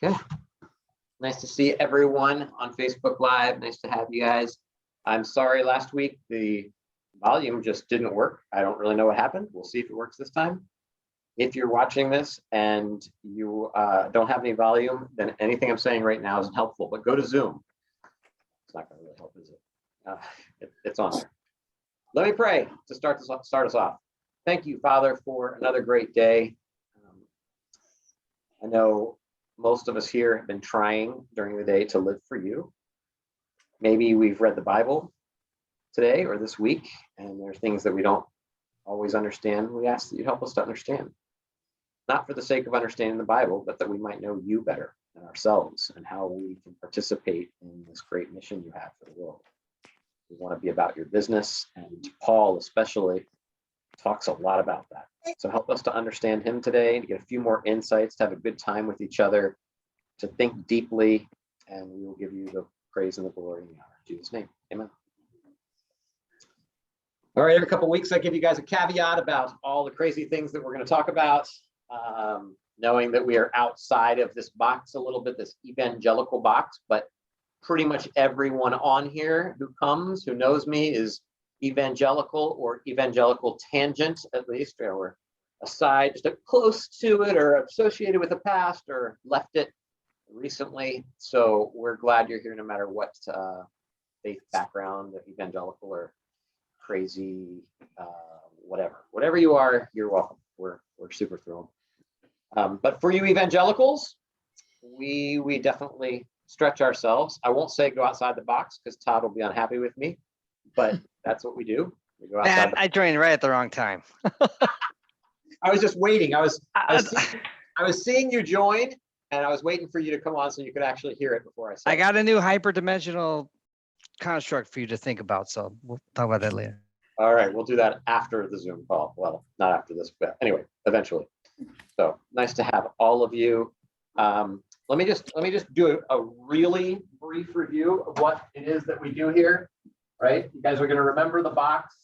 Okay. Nice to see everyone on Facebook Live. Nice to have you guys. I'm sorry last week the volume just didn't work. I don't really know what happened. We'll see if it works this time. If you're watching this and you don't have any volume, then anything I'm saying right now isn't helpful, but go to Zoom. It's not going to really help, is it? It's on there. Let me pray to start us off. Thank you, Father, for another great day. I know most of us here have been trying during the day to live for you. Maybe we've read the Bible today or this week, and there's things that we don't always understand. We ask that you help us to understand, not for the sake of understanding the Bible, but that we might know you better than ourselves and how we can participate in this great mission you have for the world. We want to be about your business, and Paul especially talks a lot about that. So help us to understand him today, to get a few more insights, to have a good time with each other, to think deeply, and we will give you the praise and the glory and the honor. In Jesus' name, amen. All right, every couple of weeks I give you guys a caveat about all the crazy things that we're going to talk about, knowing that we are outside of this box a little bit, this evangelical box, but pretty much everyone on here who comes, who knows me, is evangelical or evangelical tangent, at least, or aside, just close to it, or associated with the past, or left it recently. So we're glad you're here no matter what faith background, evangelical or crazy, whatever you are, you're welcome. We're super thrilled. But for you evangelicals, we definitely stretch ourselves. I won't say go outside the box because Todd will be unhappy with me, but that's what we do. We go outside. I joined right at the wrong time. I was just waiting. I was seeing you join, and I was waiting for you to come on so you could actually hear it before I said. I got a new hyperdimensional construct for you to think about, so we'll talk about that later. All right, we'll do that after the Zoom call. Well, not after this, but anyway, eventually. So nice to have all of you. Let me just do a really brief review of what it is that we do here. Right? You guys are going to remember the box.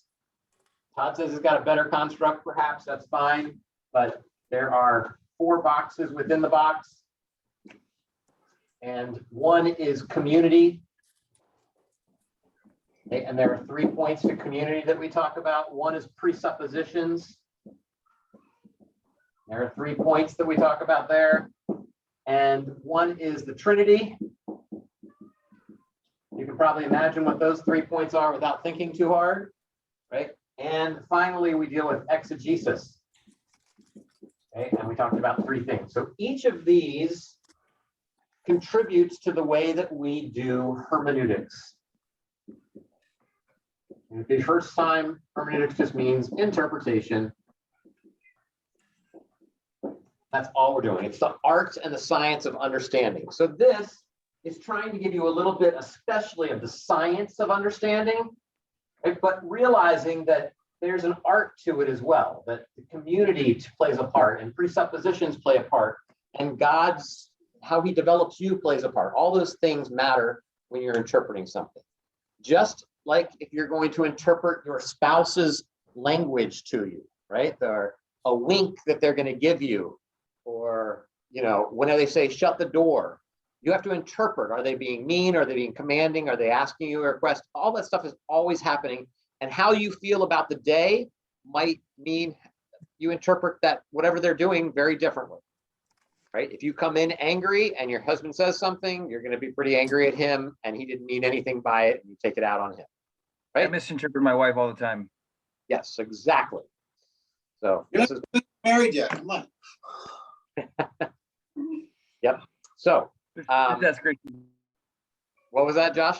Todd says he's got a better construct, perhaps. That's fine. But there are 4 boxes within the box. And one is community. Okay, and there are 3 points to community that we talk about. One is presuppositions. There are 3 points that we talk about there. And one is the Trinity. You can probably imagine what those 3 points are without thinking too hard, right? And finally, we deal with exegesis. Okay, and we talked about 3 things. So each of these contributes to the way that we do hermeneutics. And the first time, hermeneutics just means interpretation. That's all we're doing. It's the art and the science of understanding. So this is trying to give you a little bit, especially of the science of understanding, right? But realizing that there's an art to it as well, that the community plays a part and presuppositions play a part, and God's, how he develops you plays a part. All those things matter when you're interpreting something. Just like if you're going to interpret your spouse's language to you, right? Or a wink that they're going to give you, or, you know, when they say shut the door, you have to interpret. Are they being mean? Are they being commanding? Are they asking you a request? All that stuff is always happening. And how you feel about the day might mean you interpret that whatever they're doing very differently, right? If you come in angry and your husband says something, you're going to be pretty angry at him and he didn't mean anything by it, and you take it out on him, right? I misinterpret my wife all the time. Yes, exactly. So this is married yet. Come on. Yep. So That's great. what was that, Josh?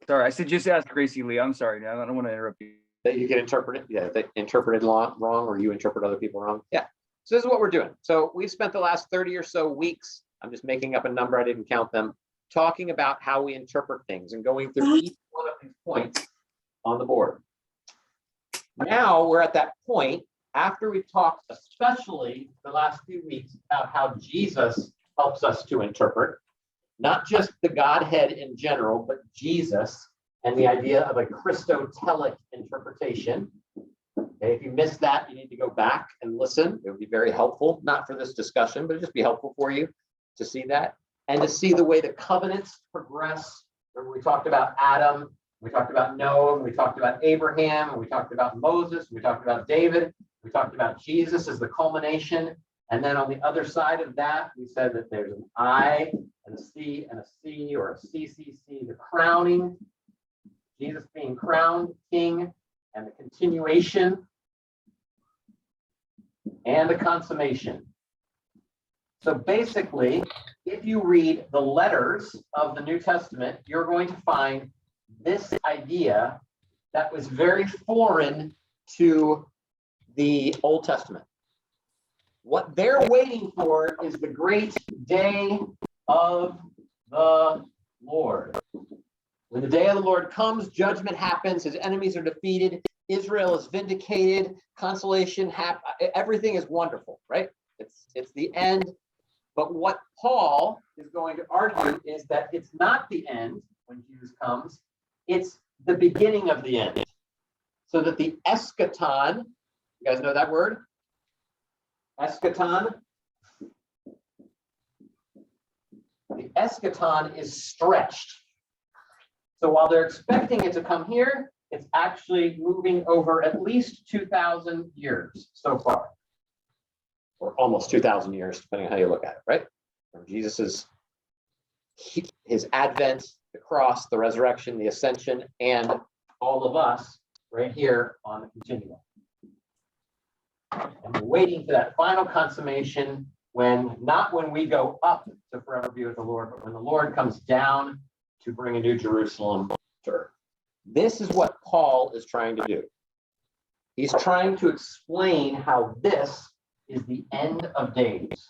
Sorry, I said just ask Gracie Lee. I'm sorry. I don't want to interrupt you. That you get interpreted, yeah, they interpreted wrong, or you interpret other people wrong. Yeah. So this is what we're doing. So we've spent the last 30 or so weeks, I'm just making up a number, I didn't count them, talking about how we interpret things and going through each one of these points on the board. Now we're at that point after we've talked, especially the last few weeks, about how Jesus helps us to interpret, not just the Godhead in general, but Jesus and the idea of a Christotelic interpretation. Okay, if you missed that, you need to go back and listen. It would be very helpful, not for this discussion, but it'd just be helpful for you to see that and to see the way the covenants progress. Remember, we talked about Adam, we talked about Noah, we talked about Abraham, and we talked about Moses, we talked about David, we talked about Jesus as the culmination. And then on the other side of that, we said that there's an I and a C and a C or a CCC, the crowning, Jesus being crowned king, and the continuation and the consummation. So basically, if you read the letters of the New Testament, you're going to find this idea that was very foreign to the Old Testament. What they're waiting for is the great day of the Lord. When the day of the Lord comes, judgment happens, his enemies are defeated, Israel is vindicated, consolation, everything is wonderful, right? It's the end. But what Paul is going to argue is that it's not the end when Jesus comes, it's the beginning of the end. So that the eschaton, you guys know that word? Eschaton. The eschaton is stretched. So while they're expecting it to come here, it's actually moving over at least 2,000 years so far. Or almost 2,000 years, depending on how you look at it, right? From Jesus's his advent, the cross, the resurrection, the ascension, and all of us right here on the continuum. And we're waiting for that final consummation when, not when we go up to forever be with the Lord, but when the Lord comes down to bring a new Jerusalem to earth. This is what Paul is trying to do. He's trying to explain how this is the end of days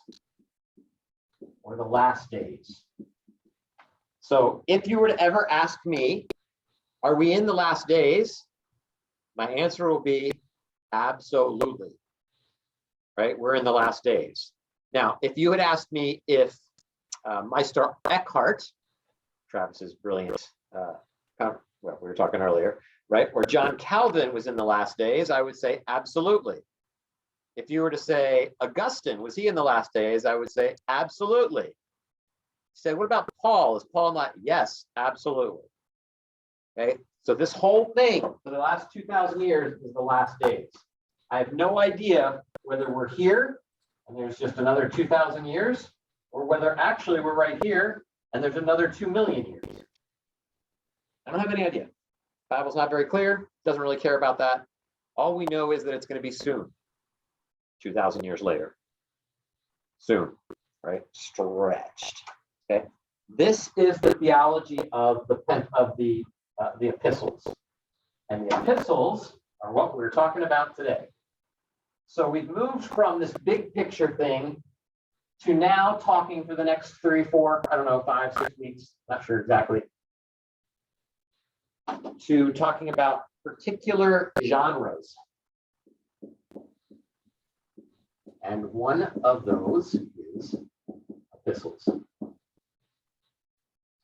or the last days. So if you were to ever ask me, are we in the last days? My answer will be absolutely. Right? We're in the last days. Now, if you had asked me if Meister Eckhart, Travis's brilliant, well, we were talking earlier, right? Or John Calvin was in the last days, I would say absolutely. If you were to say Augustine, was he in the last days? I would say absolutely. Say, what about Paul? Is Paul not? Yes, absolutely. Okay, so this whole thing for the last 2,000 years is the last days. I have no idea whether we're here and there's just another 2,000 years, or whether actually we're right here and there's another 2 million years. I don't have any idea. The Bible's not very clear, doesn't really care about that. All we know is that it's going to be soon, 2,000 years later. Soon, right? Stretched. Okay. This is the theology of the epistles, and the epistles are what we're talking about today. So we've moved from this big picture thing to now talking for the next 3, 4, I don't know, 5, 6 weeks, not sure exactly, to talking about particular genres. And one of those is epistles.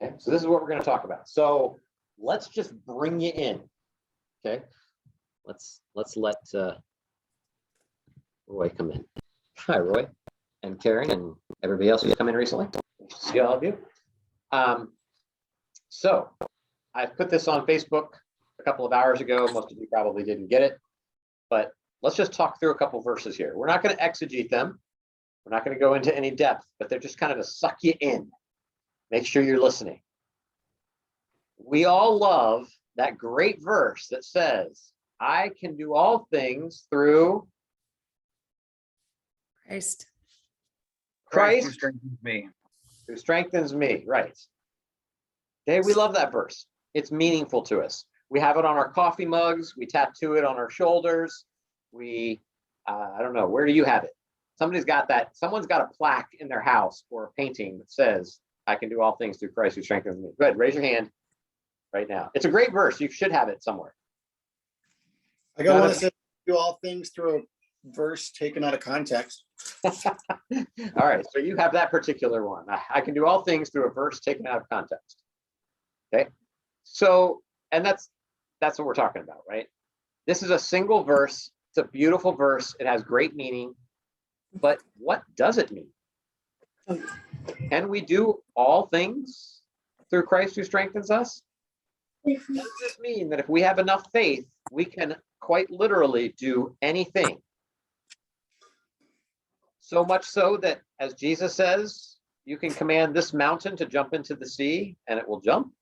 Okay, so this is what we're going to talk about. So let's just bring you in. Okay, let's let Roy come in. Hi, Roy, and Karen, and everybody else who's come in recently. See all of you. So I put this on Facebook a couple of hours ago. Most of you probably didn't get it, but let's just talk through a couple verses here. We're not going to exegete them. We're not going to go into any depth, but they're just kind of to suck you in. Make sure you're listening. We all love that great verse that says, I can do all things through Christ. Christ Christ strengthens me. who strengthens me. Right. Okay, we love that verse. It's meaningful to us. We have it on our coffee mugs. We tattoo it on our shoulders. We, I don't know, where do you have it? Somebody's got that. Someone's got a plaque in their house or a painting that says, I can do all things through Christ who strengthens me. Go ahead, raise your hand right now. It's a great verse. You should have it somewhere. I got one that says do all things through a verse taken out of context. All right, so you have that particular one. I can do all things through a verse taken out of context. Okay, so, and that's what we're talking about, right? This is a single verse. It's It's a beautiful verse. It has great meaning. But what does it mean? Can we do all things through Christ who strengthens us? Does this mean that if we have enough faith, we can quite literally do anything? So much so that, as Jesus says, you can command this mountain to jump into the sea and it will jump?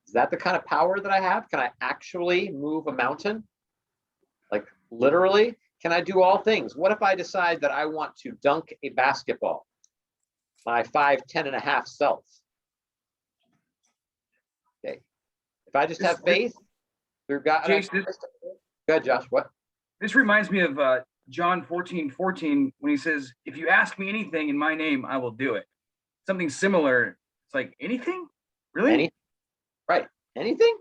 Is that the kind of power that I have? Can I actually move a mountain? Like literally? Can I do all things? What if I decide that I want to dunk a basketball? My 5'10" and a half self. Okay. If I just have faith through God. Jason, Go ahead, Josh. What? this reminds me of John 14:14 when he says, "If you ask me anything in my name, I will do it." Something similar. It's like, anything? Really? Right. Anything?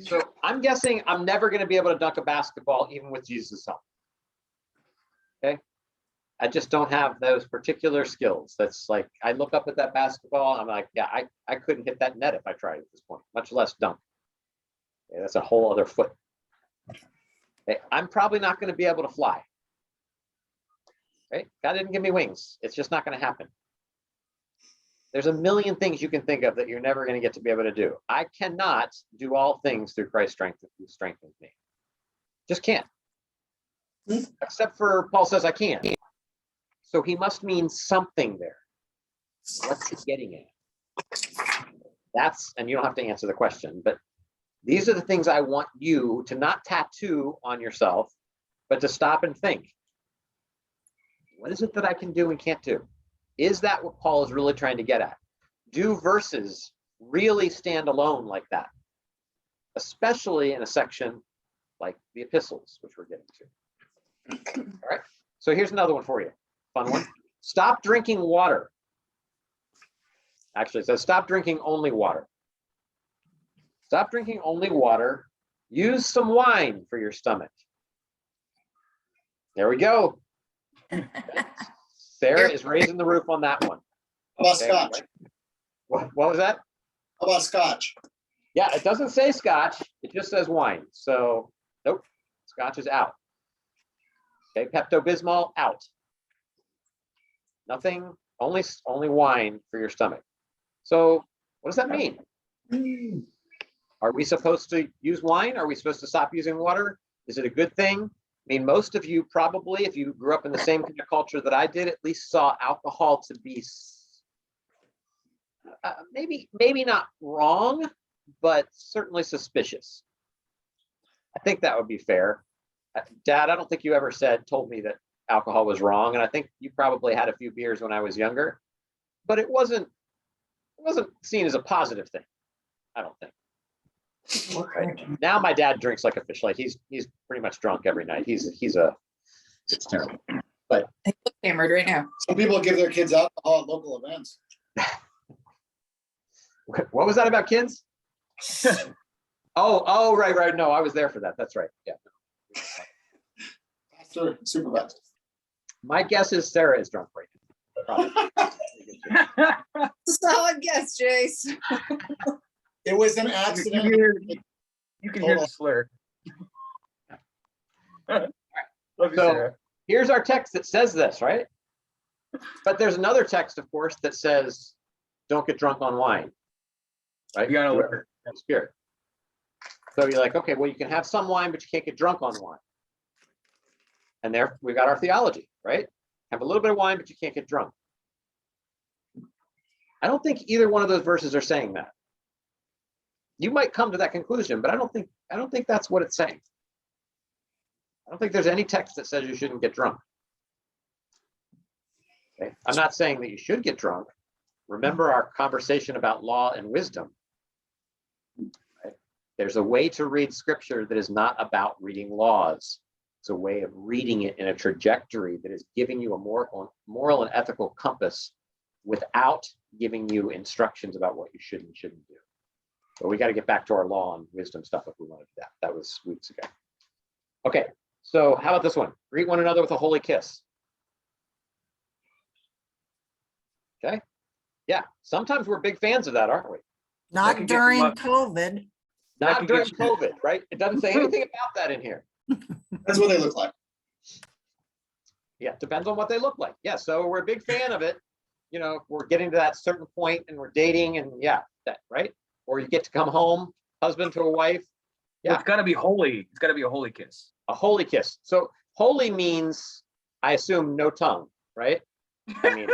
So I'm guessing I'm never going to be able to dunk a basketball even with Jesus' help. Okay. I just don't have those particular skills. That's like, I look up at that basketball and I'm like, yeah, I couldn't hit that net if I tried at this point, much less dunk. Okay, that's a whole other foot. Okay, I'm probably not going to be able to fly. Right? God didn't give me wings. It's just not going to happen. There's a million things you can think of that you're never going to get to be able to do. I cannot do all things through Christ's strength who strengthens me. Just can't. Except for Paul says I can. So he must mean something there. What's he getting at? That's, and you don't have to answer the question, but these are the things I want you to not tattoo on yourself, but to stop and think. What is it that I can do and can't do? Is that what Paul is really trying to get at? Do verses really stand alone like that? Especially in a section like the Epistles, which we're getting to. All right. So here's another one for you. Fun one. Stop drinking water. Actually, it says stop drinking only water. Stop drinking only water. Use some wine for your stomach. There we go. Sarah is raising the roof on that one. How about scotch? What was that? How about scotch? Yeah, it doesn't say scotch. It just says wine. So, nope, scotch is out. Okay, Pepto-Bismol out. Nothing, only wine for your stomach. So, what does that mean? Are we supposed to use wine? Are we supposed to stop using water? Is it a good thing? I mean, most of you probably, if you grew up in the same kind of culture that I did, at least saw alcohol to be maybe not wrong, but certainly suspicious. I think that would be fair. Dad, I don't think you ever told me that alcohol was wrong, and I think you probably had a few beers when I was younger, but it wasn't seen as a positive thing. I don't think. Right. Now my dad drinks like a fish. Like he's pretty much drunk every night. It's terrible. But I look hammered right now. Some people give their kids alcohol at local events. What was that about kids? Oh, right. No, I was there for that. That's right. Yeah. Pastor, supervisor. My guess is Sarah is drunk right now. Solid guess, Jace. It was an You accident. can hear the slur. Love you, So- Sarah. Here's our text that says this, right? But there's another text, of course, that says, don't get drunk on wine. Right? You gotta live it. Spirit. So you're like, okay, well, you can have some wine, but you can't get drunk on wine. And there we've got our theology, right? Have a little bit of wine, but you can't get drunk. I don't think either one of those verses are saying that. You might come to that conclusion, but I don't think that's what it's saying. I don't think there's any text that says you shouldn't get drunk. Okay? I'm not saying that you should get drunk. Remember our conversation about law and wisdom. Right? There's a way to read scripture that is not about reading laws. It's a way of reading it in a trajectory that is giving you a moral and ethical compass without giving you instructions about what you should and shouldn't do. But we got to get back to our law and wisdom stuff if we want to do that. That was weeks ago. Okay, so how about this one? Greet one another with a holy kiss. Okay, yeah, sometimes we're big fans of that, aren't we? I can Not get during them up. COVID. Not could during get- COVID, right? It doesn't say anything about that in here. That's what they look like. Yeah, it depends on what they look like. Yeah, so we're a big fan of it. You know, if we're getting to that certain point and we're dating and yeah, that, right? Or you get to come home, husband to a wife, Well, yeah. it's got to be holy. It's got to be a holy kiss. a holy kiss. So holy means, I assume, no tongue, right? I mean,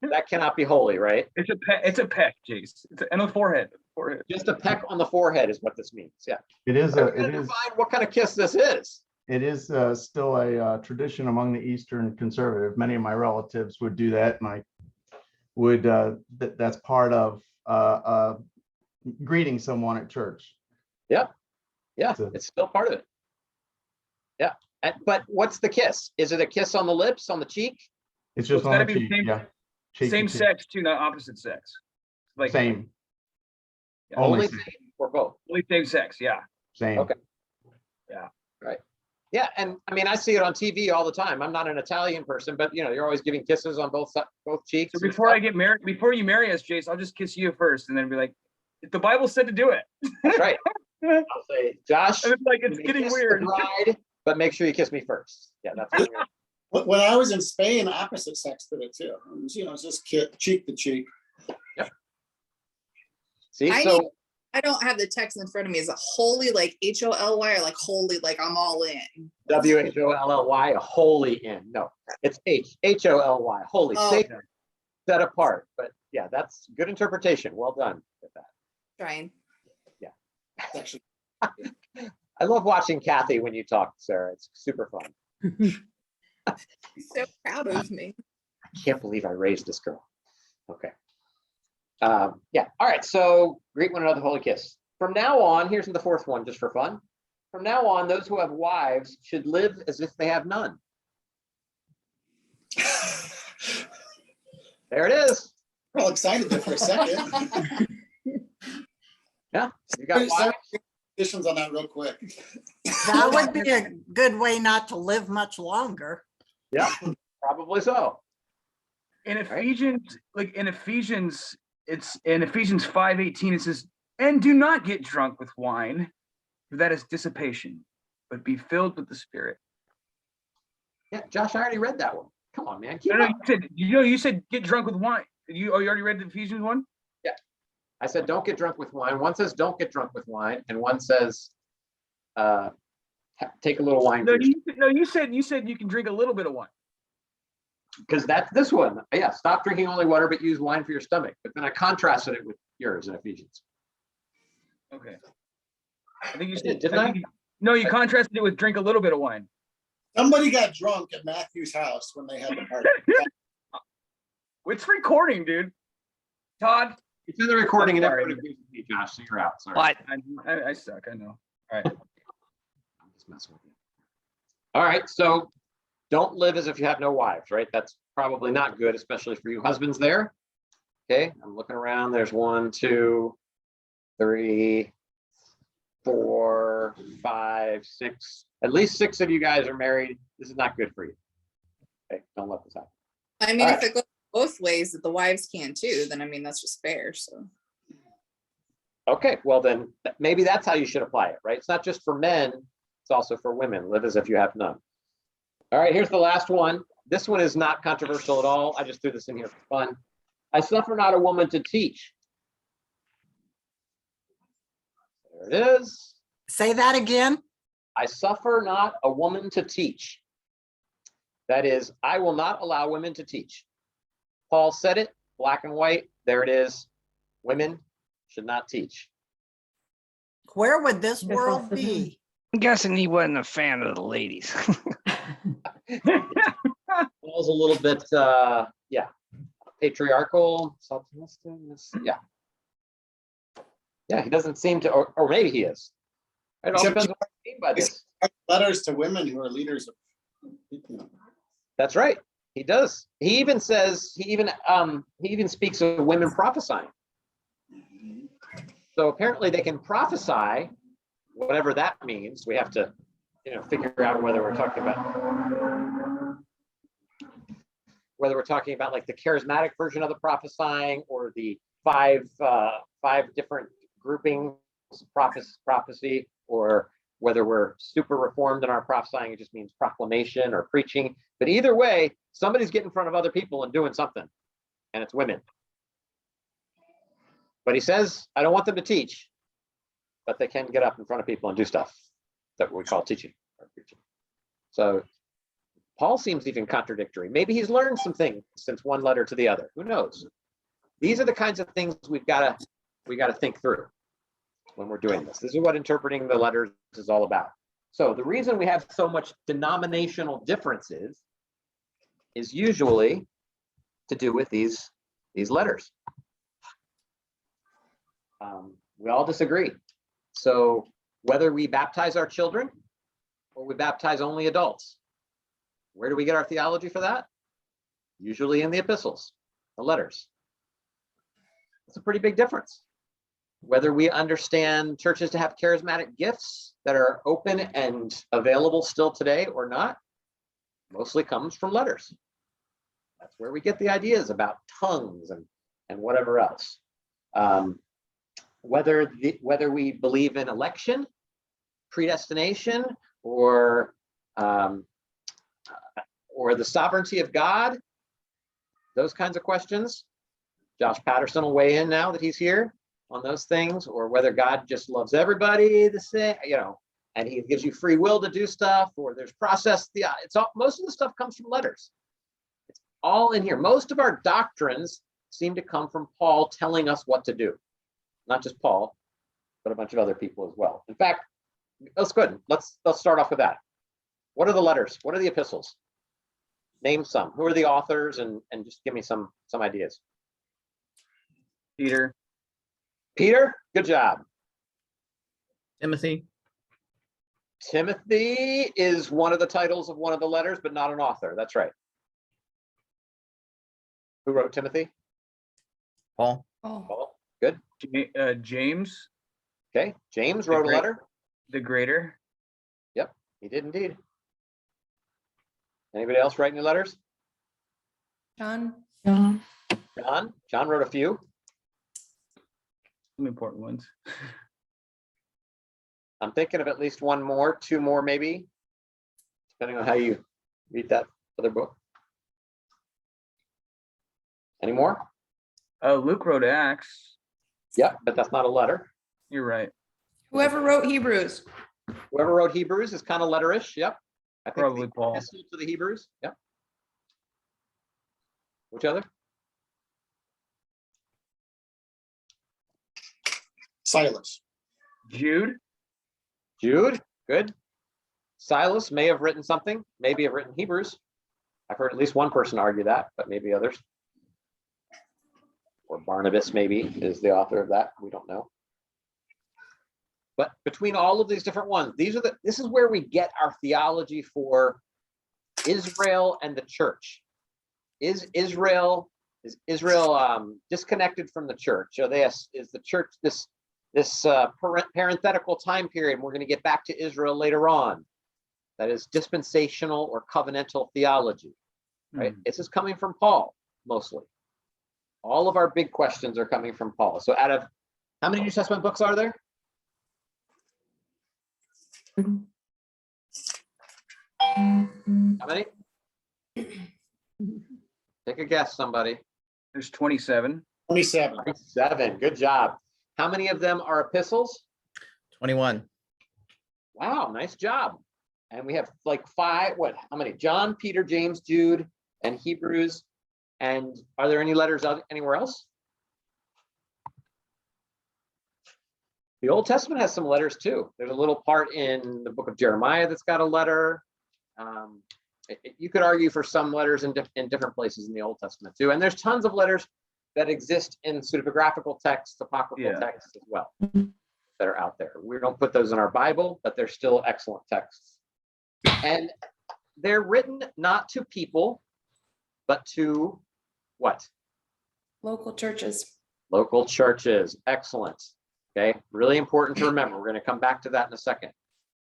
that cannot be holy, right? It's a peck. It's a peck, Jace. And a forehead. Forehead. Just a peck on the forehead is what this means. Yeah. It is We're a, gonna it is, define what kind of kiss this is. it is still a tradition among the Eastern conservative. Many of my relatives would do that, and I would, that's part of greeting someone at church. Yeah, So- it's still part of it. Yeah, but what's the kiss? Is it a kiss on the lips, on the cheek? It's just Well, on it's the gotta be cheek, same- yeah. Cheek to Same cheek. sex too, not opposite sex. Like Same, yeah, Only Only or both? only same sex. Yeah. same. Okay. Yeah, and I mean, I see it on TV all the time. I'm not an Italian person, but you know, you're always giving kisses on both cheeks. So and before stuff. I get married, before you marry us, Jace, I'll just kiss you first, and then be like, "The Bible said to do it." That's right. I'll say, Josh, And it's like you it's may getting kiss the weird. bride, but make sure you kiss me first. Yeah, that's what you're- When I was in Spain, opposite sex did it too. It was, it's just cheek to cheek. see. I So I don't have the text in front of me. Is it holy like HOLY or like holy like I'm all in? WHOLLY, holy in. No, it's HOLY, holy, Oh. sacred, set apart. But yeah, that's good interpretation. Well done with that. Trying. It's actually, I love watching Kathy when you talk, Sarah. It's super fun. He's so proud of me. I can't believe I raised this girl. Okay. Yeah. All right. So greet one another, holy kiss. From now on, here's the fourth one, just for fun. From now on, those who have wives should live as if they have none. There it is. we're all excited there for a second. Yeah. You got wives. Conditions on that real quick. That would be a good way not to live much longer. Yeah. Probably so. In Ephesians, like in Ephesians, it's in Ephesians 5:18, it says, "And do not get drunk with wine, for that is dissipation, but be filled with the Spirit." Yeah. Josh, I already read that one. Come on, man. Keep No, no, up. you said get drunk with wine. You already read the Ephesians one? I said, don't get drunk with wine. One says, don't get drunk with wine. And one says, take a little wine. No, you said you can drink a little bit of wine. Because that's this one. Yeah. Stop drinking only water, but use wine for your stomach. But then I contrasted it with yours in Ephesians. Okay. I think you I said, did, didn't I? No, you contrasted it with drink a little bit of wine. Somebody got drunk at Matthew's house when they had the party. It's recording, dude. Todd, It's in the recording and Sorry. everybody agrees with me, Josh, so you're out. Sorry. What? I suck. I know. I'm just messing with you. All right. So don't live as if you have no wives, right? That's probably not good, especially for you husbands there. Okay. I'm looking around. There's 1, 2, 3, 4, 5, 6. At least 6 of you guys are married. This is not good for you. Okay. Don't let this happen. I mean, All if right. it goes both ways that the wives can too, then I mean that's just fair. So Okay. Well, then maybe that's how you should apply it, right? It's not just for men. It's also for women. Live as if you have none. All right, here's the last one. This one is not controversial at all. I just threw this in here for fun. I suffer not a woman to teach. There it is. Say that again. I suffer not a woman to teach. That is, I will not allow women to teach. Paul said it, black and white. There it is. Women should not teach. Where would this Guess world that's the be? I'm guessing he wasn't a fan of the ladies. Paul's a little bit, yeah, patriarchal, yeah. Yeah, he doesn't seem to, or maybe he is. It all Except depends on what you mean by this. Letters to women who are leaders of, That's right. He does. He even says, he even speaks of women prophesying. So apparently they can prophesy, whatever that means. We have to, figure out whether we're talking about like the charismatic version of the prophesying or the five different grouping prophecy, or whether we're super reformed in our prophesying, it just means proclamation or preaching. But either way, somebody's getting in front of other people and doing something, and it's women. But he says, I don't want them to teach, but they can get up in front of people and do stuff that we call teaching or preaching. So Paul seems even contradictory. Maybe he's learned some things since one letter to the other. Who knows? These are the kinds of things we got to think through when we're doing this. This is what interpreting the letters is all about. So the reason we have so much denominational differences is usually to do with these letters. We all disagree. So whether we baptize our children or we baptize only adults, where do we get our theology for that? Usually in the epistles, the letters. It's a pretty big difference. Whether we understand churches to have charismatic gifts that are open and available still today or not, mostly comes from letters. That's where we get the ideas about tongues and whatever else. Whether we believe in election, predestination, or the sovereignty of God, those kinds of questions. Josh Patterson will weigh in now that he's here on those things, or whether God just loves everybody the same, and he gives you free will to do stuff, or there's process. It's all, most of the stuff comes from letters. It's all in here. Most of our doctrines seem to come from Paul telling us what to do. Not just Paul, but a bunch of other people as well. In fact, that's good. Let's start off with that. What are the letters? What are the epistles? Name some. Who are the authors? And just give me some ideas. Peter. Peter, good job. Timothy. Timothy is one of the titles of one of the letters, but not an author. That's right. Who wrote Timothy? Paul. Paul. Good. James. Okay. James wrote a letter. The Greater. Yep, he did indeed. Anybody else write any letters? John. John wrote a few. Some important ones. I'm thinking of at least one more, two more maybe, depending on how you read that other book. Any more? Luke wrote Acts. Yeah, but that's not a letter. You're right. Whoever wrote Hebrews. Whoever wrote Hebrews is kind of letterish. Yep. I think Probably Paul. Epistle to the Hebrews. Yep. Which other? Silas. Jude. Jude. Good. Silas may have written something. Maybe have written Hebrews. I've heard at least one person argue that, but maybe others. Or Barnabas maybe is the author of that. We don't know. But between all of these different ones, this is where we get our theology for Israel and the church. Is Israel disconnected from the church? Is the church this parenthetical time period? And we're going to get back to Israel later on. That is dispensational or covenantal theology, right? This is coming from Paul mostly. All of our big questions are coming from Paul. So out of how many New Testament books are there? How many? Take a guess, somebody. There's 27. 27. 27. Good job. How many of them are epistles? 21. Wow, nice job. And we have like five. How many? John, Peter, James, Jude, and Hebrews. And are there any letters anywhere else? The Old Testament has some letters too. There's a little part in the book of Jeremiah that's got a letter. You could argue for some letters in different places in the Old Testament too. And there's tons of letters that exist in pseudepigraphical texts, apocryphal texts as well, that are out there. We don't put those in our Bible, but they're still excellent texts. And they're written not to people, but to what? Local churches. Local churches. Excellent. Okay, really important to remember. We're going to come back to that in a second.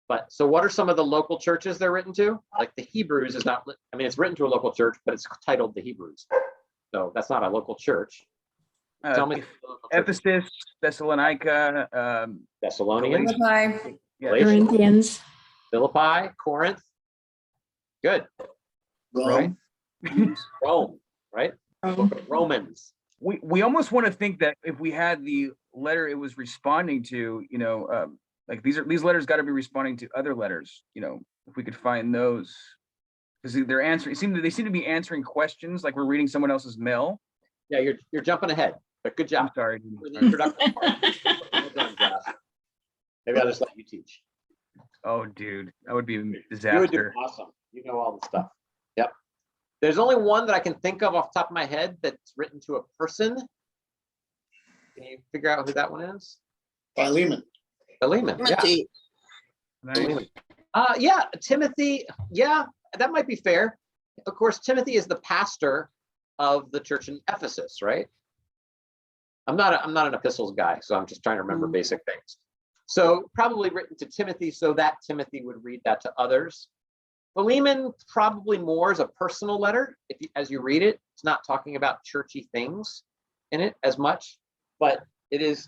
But so what are some of the local churches they're written to? Like the Hebrews is not, I mean, it's written to a local church, but it's titled the Hebrews. So that's not a local church. Tell me. Ephesus, Thessalonica, Thessalonians, Philippi, yeah, Galatians, Corinthians. Philippi, Corinth. Good. Rome. Rome, right? Book of Romans. we almost want to think that if we had the letter it was responding to, like these letters got to be responding to other letters, if we could find those, because they're answering. They seem to be answering questions like we're reading someone else's mail. Yeah, you're jumping ahead, but good job. I'm sorry. For the introduction part. Well done, Josh. Maybe I'll just let you teach. Oh, dude, that would be a You would do disaster. awesome. You know all the stuff. Yep. There's only one that I can think of off the top of my head that's written to a person. Can you figure out who that one is? Philemon. Philemon. Yeah. Timothy. Nice. Philemon. Yeah, Timothy. Yeah, that might be fair. Of course, Timothy is the pastor of the church in Ephesus, right? I'm not an epistles guy, so I'm just trying to remember basic things. So probably written to Timothy so that Timothy would read that to others. Philemon probably more is a personal letter. As you read it, it's not talking about churchy things in it as much, but it is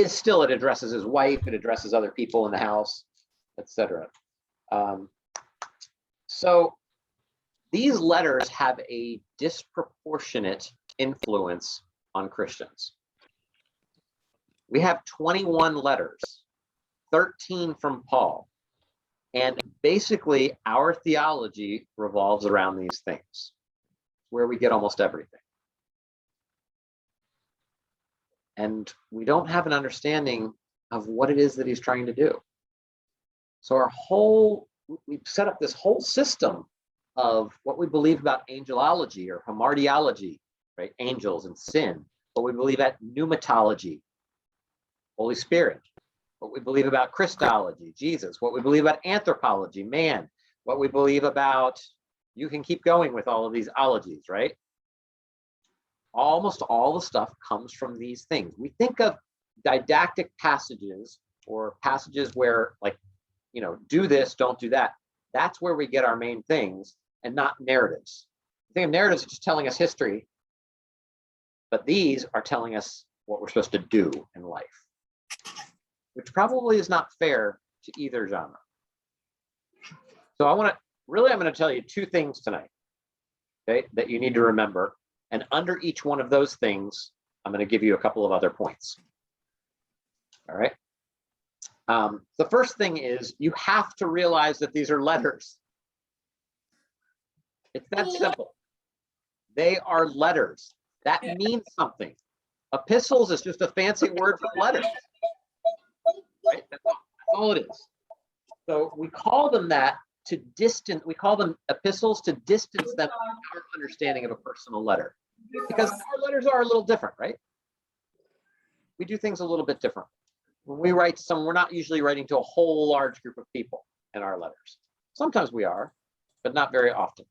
still, it addresses his wife, it addresses other people in the house, etc. So these letters have a disproportionate influence on Christians. We have 21 letters, 13 from Paul. And basically, our theology revolves around these things, where we get almost everything. And we don't have an understanding of what it is that he's trying to do. So we've set up this whole system of what we believe about angelology or hamartiology, right? Angels and sin. What we believe at pneumatology, Holy Spirit. What we believe about Christology, Jesus, what we believe about anthropology, man, what we believe about, you can keep going with all of these ologies, right? Almost all the stuff comes from these things. We think of didactic passages or passages where, like, do this, don't do that. That's where we get our main things, and not narratives. I think of narratives just telling us history, but these are telling us what we're supposed to do in life, which probably is not fair to either genre. So I'm going to tell you two things tonight, okay, that you need to remember. And under each one of those things, I'm going to give you a couple of other points. All right. The first thing is you have to realize that these are letters. It's that simple. They are letters. That means something. Epistles is just a fancy word for letters. Right? That's all it is. So we call them that to distance, we call them epistles to distance them from our understanding of a personal letter. Because our letters are a little different, right? We do things a little bit different. When we write to someone, we're not usually writing to a whole large group of people in our letters. Sometimes we are, but not very often.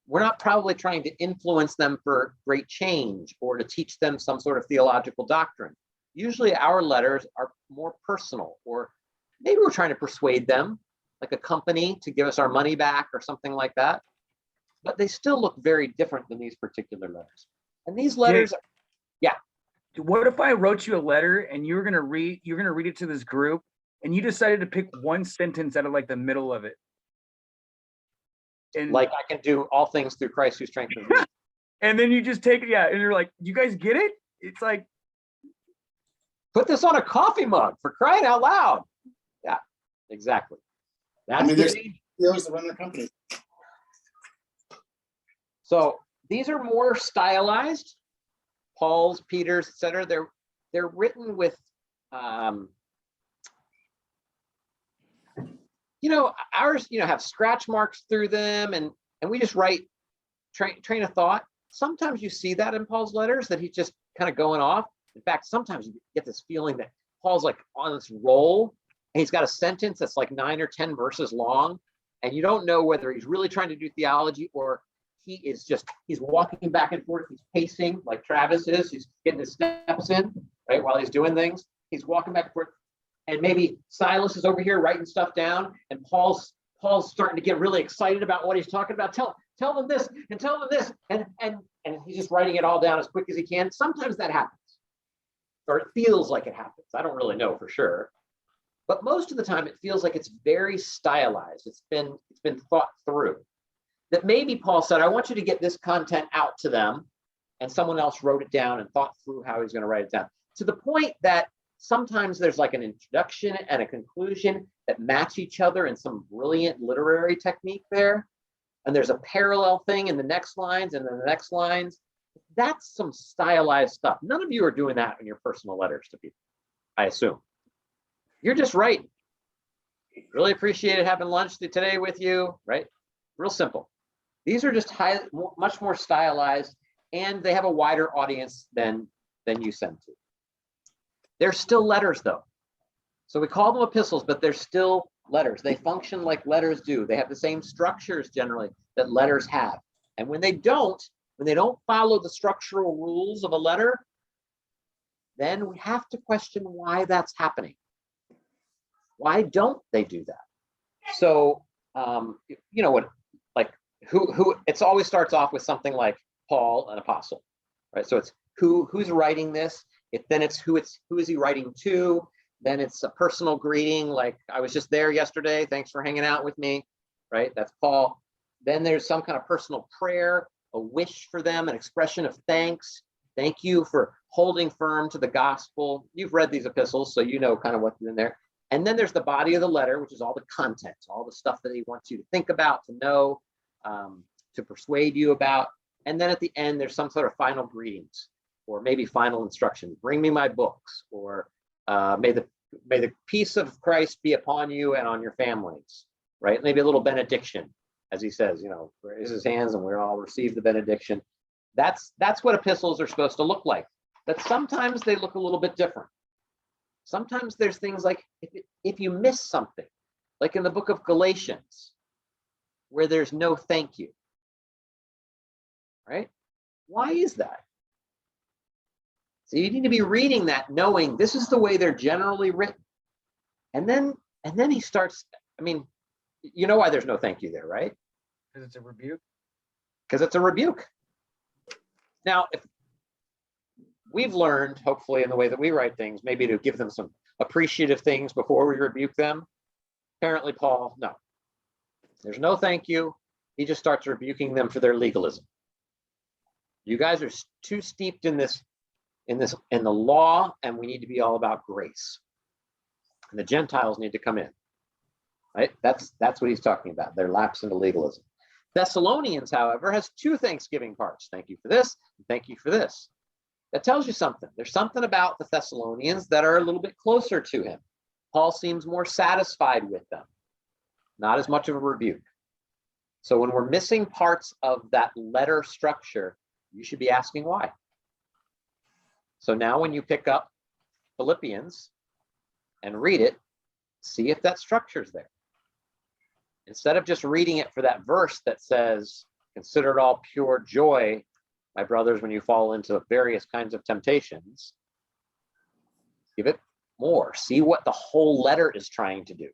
We're not probably trying to influence them for great change or to teach them some sort of theological doctrine. Usually our letters are more personal, or maybe we're trying to persuade them, like a company, to give us our money back or something like that. But they still look very different than these particular letters. And these letters, What if I wrote you a letter and you're gonna read it to this group, and you decided to pick one sentence out of like the middle of it? And like, I can do all things through Christ who strengthens me. and then you just take it, and you're like, you guys get it? It's like, Put this on a coffee mug, for crying out loud. Yeah, exactly. That's there's the CEOs that run their company. So these are more stylized. Paul's, Peter's, etc. They're written with, ours, have scratch marks through them, and we just write train of thought. Sometimes you see that in Paul's letters, that he's just kind of going off. In fact, sometimes you get this feeling that Paul's like on this roll, and he's got a sentence that's like 9 or 10 verses long, and you don't know whether he's really trying to do theology or he's walking back and forth. He's pacing like Travis is. He's getting his steps in, right, while he's doing things. He's walking back and forth. And maybe Silas is over here writing stuff down, and Paul's Paul's starting to get really excited about what he's talking about. Tell them this and tell them this. And he's just writing it all down as quick as he can. Sometimes that happens, or it feels like it happens. I don't really know for sure. But most of the time it feels like it's very stylized. It's been thought through. That maybe Paul said, I want you to get this content out to them. And someone else wrote it down and thought through how he's going to write it down. To the point that sometimes there's like an introduction and a conclusion that match each other in some brilliant literary technique there. And there's a parallel thing in the next lines and then the next lines. That's some stylized stuff. None of you are doing that in your personal letters to people, I assume. You're just writing. Really appreciated having lunch today with you, right? Real simple. These are just much more stylized, and they have a wider audience than you send to. They're still letters though. So we call them epistles, but they're still letters. They function like letters do. They have the same structures generally that letters have. And when they don't follow the structural rules of a letter, then we have to question why that's happening. Why don't they do that? So, you know what, like who it's always starts off with something like Paul, an apostle, right? So it's who's writing this. Then it's who is he writing to? Then it's a personal greeting, like I was just there yesterday. Thanks for hanging out with me, right? That's Paul. Then there's some kind of personal prayer, a wish for them, an expression of thanks. Thank you for holding firm to the gospel. You've read these epistles, so you know kind of what's in there. And then there's the body of the letter, which is all the content, all the stuff that he wants you to think about, to know, to persuade you about. And then at the end, there's some sort of final greetings, or maybe final instructions. Bring me my books, or may the peace of Christ be upon you and on your families, right? Maybe a little benediction, as he says, you know, raise his hands and we'll all receive the benediction. That's what epistles are supposed to look like. But sometimes they look a little bit different. Sometimes there's things like if you miss something, like in the book of Galatians, where there's no thank you, right? Why is that? So you need to be reading that knowing this is the way they're generally written. And then he starts, I mean, you know why there's no thank you there, right? Because it's a rebuke. Because it's a rebuke. Now, if we've learned, hopefully in the way that we write things, maybe to give them some appreciative things before we rebuke them. Apparently, Paul, no. There's no thank you. He just starts rebuking them for their legalism. You guys are too steeped in the law, and we need to be all about grace. And the Gentiles need to come in. Right? That's what he's talking about. They're lapsed into legalism. Thessalonians, however, has two thanksgiving parts. Thank you for this, and thank you for this. That tells you something. There's something about the Thessalonians that are a little bit closer to him. Paul seems more satisfied with them, not as much of a rebuke. So when we're missing parts of that letter structure, you should be asking why. So now when you pick up Philippians and read it, see if that structure's there. Instead of just reading it for that verse that says, consider it all pure joy, my brothers, when you fall into various kinds of temptations, give it more. See what the whole letter is trying to do.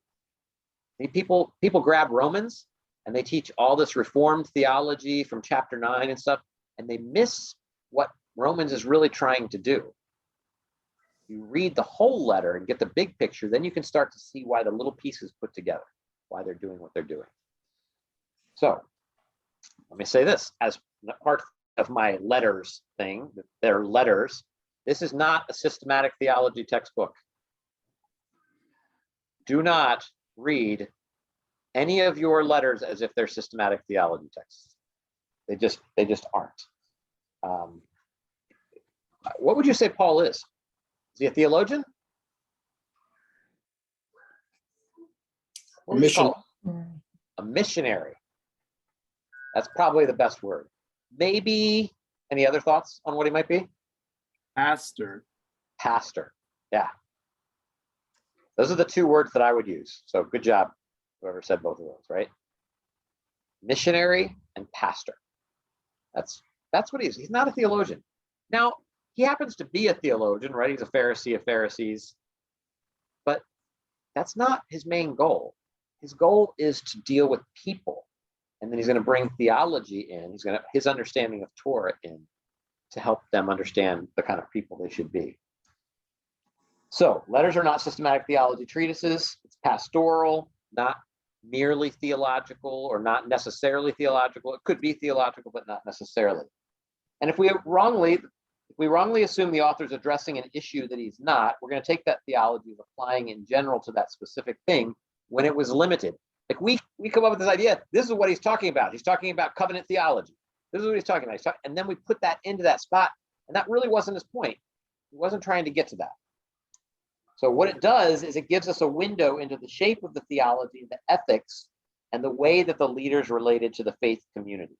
People grab Romans and they teach all this Reformed theology from chapter 9 and stuff, and they miss what Romans is really trying to do. You read the whole letter and get the big picture, then you can start to see why the little pieces put together, why they're doing what they're doing. So let me say this as part of my letters thing, they're letters. This is not a systematic theology textbook. Do not read any of your letters as if they're systematic theology texts. They just aren't. What would you say Paul is? Is he a theologian? What would you call him? A missionary. That's probably the best word. Maybe any other thoughts on what he might be? Pastor. Pastor. Yeah. Those are the two words that I would use. So good job, whoever said both of those, right? Missionary and pastor. That's what he is. He's not a theologian. Now, he happens to be a theologian, right? He's a Pharisee of Pharisees. But that's not his main goal. his goal is to deal with people. And then he's going to bring theology in. His understanding of Torah in to help them understand the kind of people they should be. So letters are not systematic theology treatises. It's pastoral, not merely theological or not necessarily theological. It could be theological, but not necessarily. And if we wrongly assume the author's addressing an issue that he's not, we're going to take that theology as applying in general to that specific thing when it was limited. Like we come up with this idea, this is what he's talking about. He's talking about covenant theology. This is what he's talking about. And then we put that into that spot, and that really wasn't his point. He wasn't trying to get to that. So what it does is it gives us a window into the shape of the theology, the ethics, and the way that the leaders related to the faith community.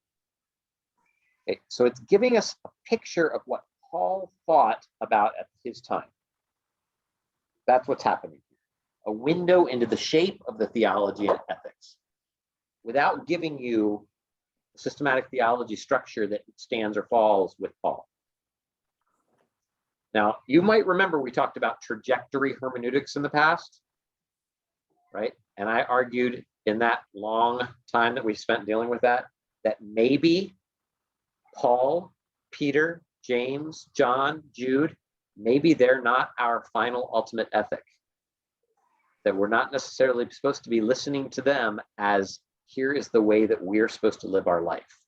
Okay, so it's giving us a picture of what Paul thought about at his time. That's what's happening here. A window into the shape of the theology and ethics without giving you a systematic theology structure that stands or falls with Paul. Now, you might remember we talked about trajectory hermeneutics in the past, right? And I argued in that long time that we spent dealing with that maybe Paul, Peter, James, John, Jude, maybe they're not our final ultimate ethic. That we're not necessarily supposed to be listening to them as here is the way that we're supposed to live our life.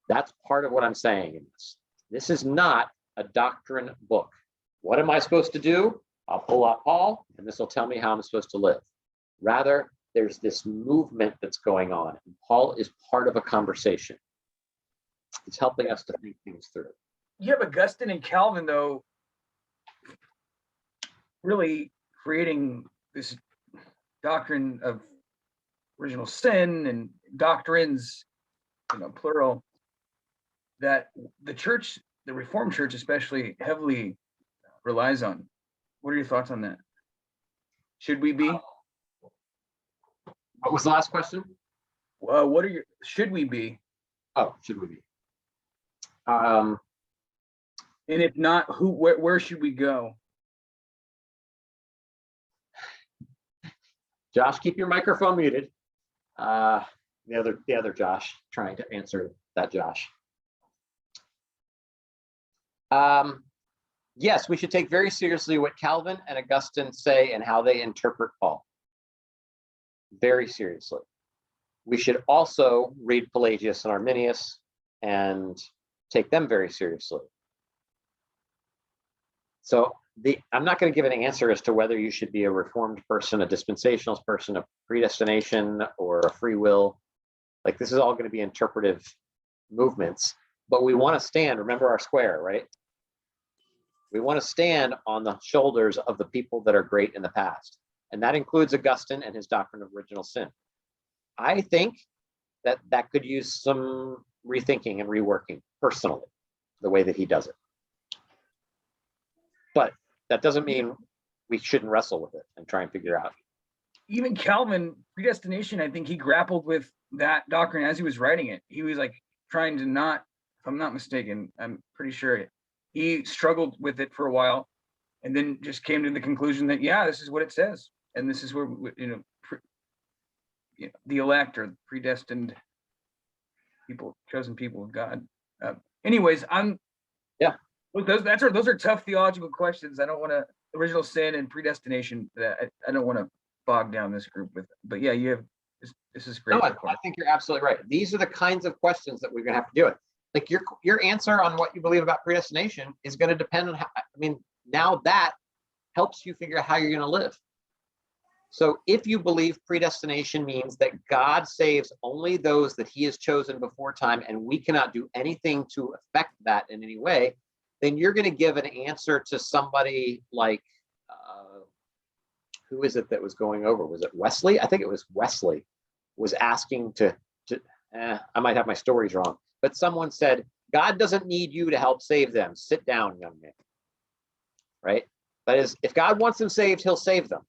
That's part of what I'm saying in this. This is not a doctrine book. What am I supposed to do? I'll pull out Paul, and this will tell me how I'm supposed to live. Rather, there's this movement that's going on, and Paul is part of a conversation. It's helping us to think things through. You have Augustine and Calvin, though, really creating this doctrine of original sin and doctrines, plural, that the church, the Reformed Church especially, heavily relies on. What are your thoughts on that? Should we be? What was the last question? Well, should we be? Oh, should we be? And if not, where should we go? Josh, keep your microphone muted. The other Josh, trying to answer that Josh. Yes, we should take very seriously what Calvin and Augustine say and how they interpret Paul. Very seriously. We should also read Pelagius and Arminius and take them very seriously. So I'm not going to give an answer as to whether you should be a Reformed person, a dispensationalist person, a predestination, or a free will. Like, this is all going to be interpretive movements, but we want to stand, remember our square, right? We want to stand on the shoulders of the people that are great in the past. And that includes Augustine and his doctrine of original sin. I think that could use some rethinking and reworking personally, the way that he does it. But that doesn't mean we shouldn't wrestle with it and try and figure out. Even Calvin, predestination, I think he grappled with that doctrine as he was writing it. He was like trying to not, if I'm not mistaken, I'm pretty sure he struggled with it for a while and then just came to the conclusion that, yeah, this is what it says. And this is where, the elect or predestined people, chosen people of God. Anyways, those are tough theological questions. I don't want to, original sin and predestination, I don't want to bog down this group with, but yeah, this is great. No, I think you're absolutely right. These are the kinds of questions that we're going to have to do it. Like your answer on what you believe about predestination is going to depend on how, now that helps you figure out how you're going to live. So if you believe predestination means that God saves only those that he has chosen before time, and we cannot do anything to affect that in any way, then you're going to give an answer to somebody like, who is it that was going over? Was it Wesley? I think it was Wesley was asking I might have my stories wrong, but someone said, God doesn't need you to help save them. Sit down, young man. Right? But if God wants them saved, he'll save them.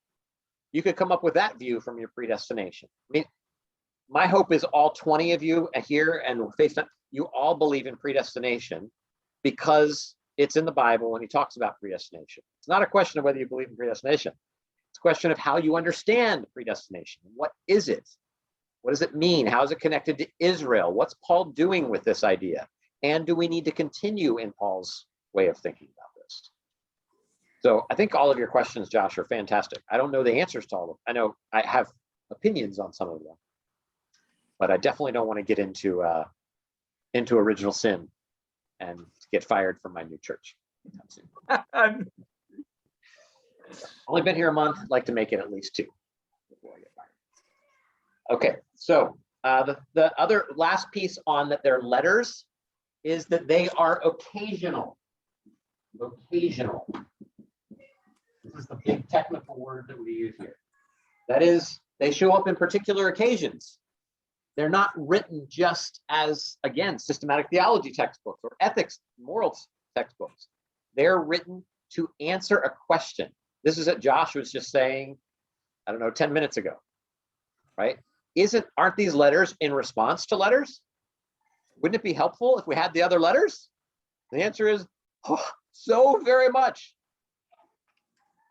You could come up with that view from your predestination. My hope is all 20 of you here and FaceTime, you all believe in predestination because it's in the Bible when he talks about predestination. It's not a question of whether you believe in predestination. It's a question of how you understand predestination. What is it? What does it mean? How is it connected to Israel? What's Paul doing with this idea? And do we need to continue in Paul's way of thinking about this? So I think all of your questions, Josh, are fantastic. I don't know the answers to all of them. I know I have opinions on some of them, but I definitely don't want to get into original sin and get fired from my new church. Only been here a month. I'd like to make it at least 2 before I get fired. Okay, so the other last piece on that they're letters is that they are occasional. Occasional. This is the big technical word that we use here. That is, they show up in particular occasions. They're not written just as, again, systematic theology textbooks or ethics, morals textbooks. They're written to answer a question. This is what Josh was just saying, I don't know, 10 minutes ago, right? Aren't these letters in response to letters? Wouldn't it be helpful if we had the other letters? The answer is, oh, so very much.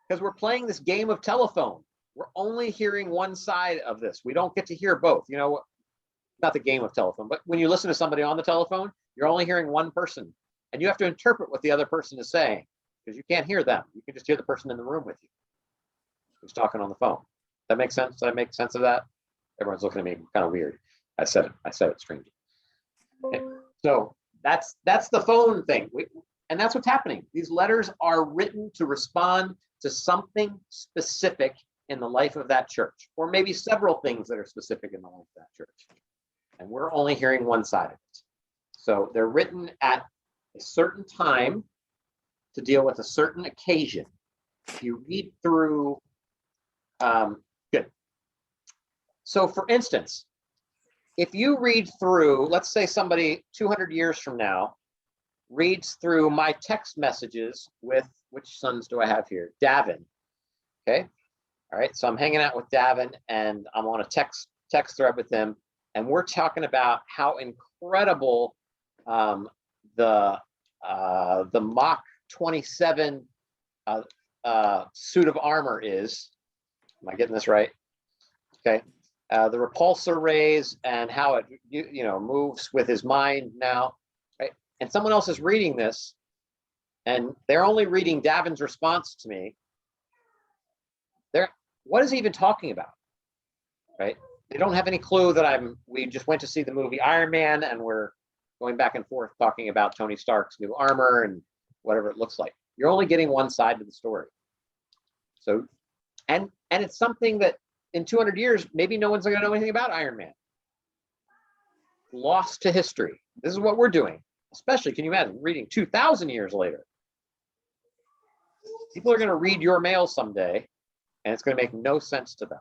Because we're playing this game of telephone. We're only hearing one side of this. We don't get to hear both. You know, not the game of telephone, but when you listen to somebody on the telephone, you're only hearing one person. And you have to interpret what the other person is saying because you can't hear them. You can just hear the person in the room with you who's talking on the phone. That makes sense? Did I make sense of that? Everyone's looking at me kind of weird. I said it strangely. Okay. So that's the phone thing. And that's what's happening. These letters are written to respond to something specific in the life of that church, or maybe several things that are specific in the life of that church. And we're only hearing one side of it. So they're written at a certain time to deal with a certain occasion. If you read through, good. So for instance, if you read through, let's say somebody 200 years from now reads through my text messages with, which sons do I have here? Davin, okay? All right, so I'm hanging out with Davin and I'm on a text thread with him, and we're talking about how incredible the Mach 27 suit of armor is. Am I getting this right? Okay. The repulsor rays and how it moves with his mind now, right? And someone else is reading this, and they're only reading Davin's response to me. What is he even talking about, right? They don't have any clue that we just went to see the movie Iron Man and we're going back and forth talking about Tony Stark's new armor and whatever it looks like. You're only getting one side of the story. So, and it's something that in 200 years, maybe no one's going to know anything about Iron Man. Lost to history. This is what we're doing. Especially, can you imagine reading 2,000 years later? People are going to read your mail someday, and it's going to make no sense to them.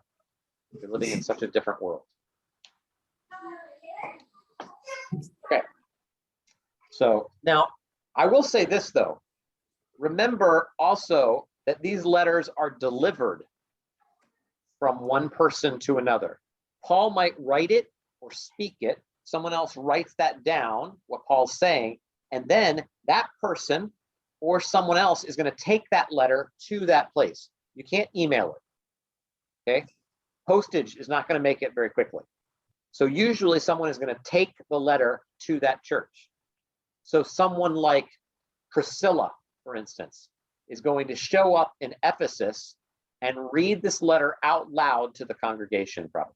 You're living in such a different world. Okay. So now, I will say this, though. Remember also that these letters are delivered from one person to another. Paul might write it or speak it. Someone else writes that down, what Paul's saying, and then that person or someone else is going to take that letter to that place. You can't email it, okay? Postage is not going to make it very quickly. So usually someone is going to take the letter to that church. So someone like Priscilla, for instance, is going to show up in Ephesus and read this letter out loud to the congregation, probably.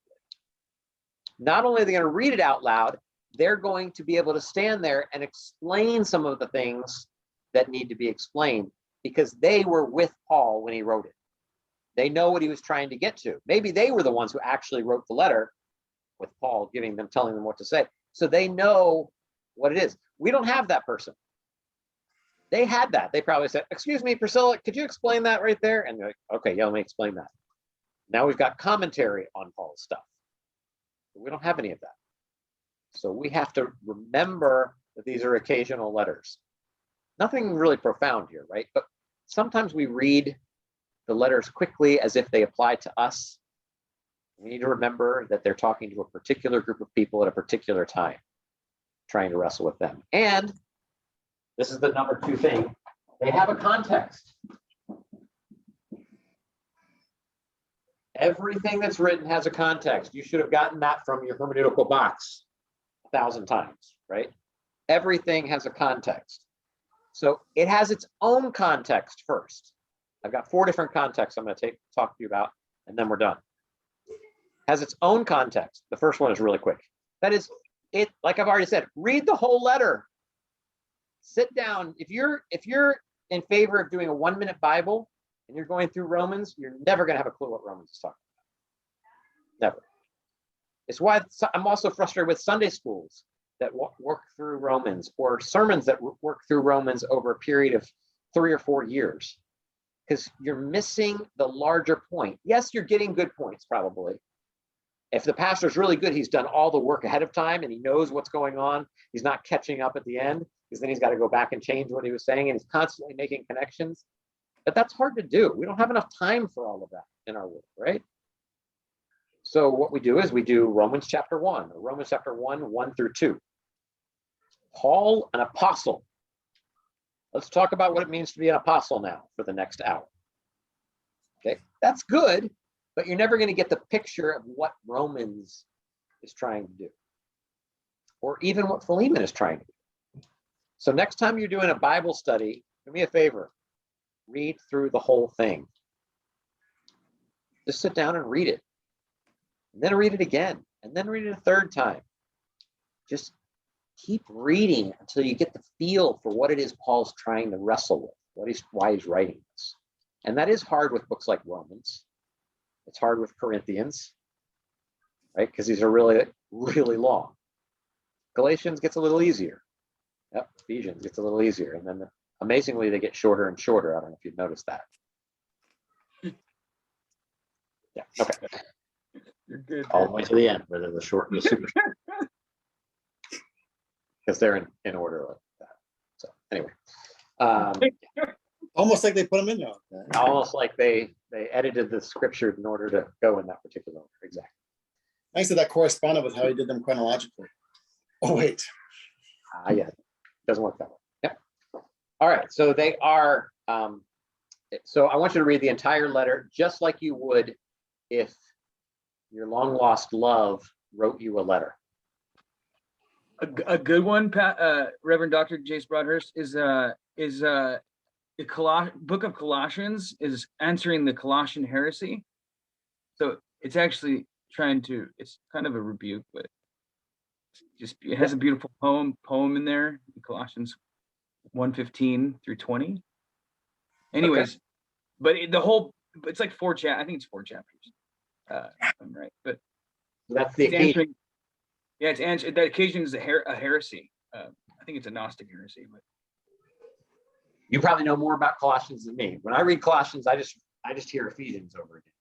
Not only are they going to read it out loud, they're going to be able to stand there and explain some of the things that need to be explained because they were with Paul when he wrote it. They know what he was trying to get to. Maybe they were the ones who actually wrote the letter with Paul, telling them what to say. So they know what it is. We don't have that person. They had that. They probably said, excuse me, Priscilla, could you explain that right there? And they're like, okay, yeah, let me explain that. Now we've got commentary on Paul's stuff. But we don't have any of that. So we have to remember that these are occasional letters. Nothing really profound here, right? But sometimes we read the letters quickly as if they apply to us. We need to remember that they're talking to a particular group of people at a particular time, trying to wrestle with them. And this is the number 2 thing. They have a context. Everything that's written has a context. You should have gotten that from your hermeneutical box 1,000 times, right? Everything has a context. So it has its own context first. I've got 4 different contexts I'm going to talk to you about, and then we're done. Has its own context. The first one is really quick. That is, it, like I've already said, read the whole letter. Sit down. If you're in favor of doing a 1-minute Bible and you're going through Romans, you're never going to have a clue what Romans is talking about. Never. It's why I'm also frustrated with Sunday schools that work through Romans, or sermons that work through Romans over a period of 3 or 4 years, because you're missing the larger point. Yes, you're getting good points probably. If the pastor's really good, he's done all the work ahead of time and he knows what's going on. He's not catching up at the end, because then he's got to go back and change what he was saying, and he's constantly making connections. But that's hard to do. We don't have enough time for all of that in our work, right? So what we do is we do Romans chapter 1, or Romans chapter 1 through 2. Paul, an apostle. Let's talk about what it means to be an apostle now for the next hour. Okay, that's good, but you're never going to get the picture of what Romans is trying to do, or even what Philemon is trying to do. So next time you're doing a Bible study, do me a favor, read through the whole thing. Just sit down and read it, and then read it again, and then read it a 3rd time. Just keep reading until you get the feel for what it is Paul's trying to wrestle with, why he's writing this. And that is hard with books like Romans. It's hard with Corinthians, right? Because these are really, really long. Galatians gets a little easier. Yep, Ephesians gets a little easier. And then amazingly, they get shorter and shorter. I don't know if you've noticed that. Yeah, okay. You're good. All the way to the end, where they're the short and the super short. Because they're in order like that. So anyway. Almost like they put them in there. Almost like they edited the scripture in order to go in that particular order. Exactly. Nice that that corresponded with how he did them chronologically. Oh, wait. Yeah, it doesn't work that way. Yeah. All right, so they are, so I want you to read the entire letter just like you would if your long lost love wrote you a letter. A good one, Reverend Dr. Jace Broadhurst, is the book of Colossians is answering the Colossian heresy. So it's actually it's kind of a rebuke, but it has a beautiful poem in there, Colossians 1:15 through 20. Anyways, okay. But it's like 4 chapters. I think it's 4 chapters. If I'm right, but that's the occasion. Yeah, it's answering that occasion is a heresy. I think it's a Gnostic heresy, but you probably know more about Colossians than me. When I read Colossians, I just hear Ephesians over again.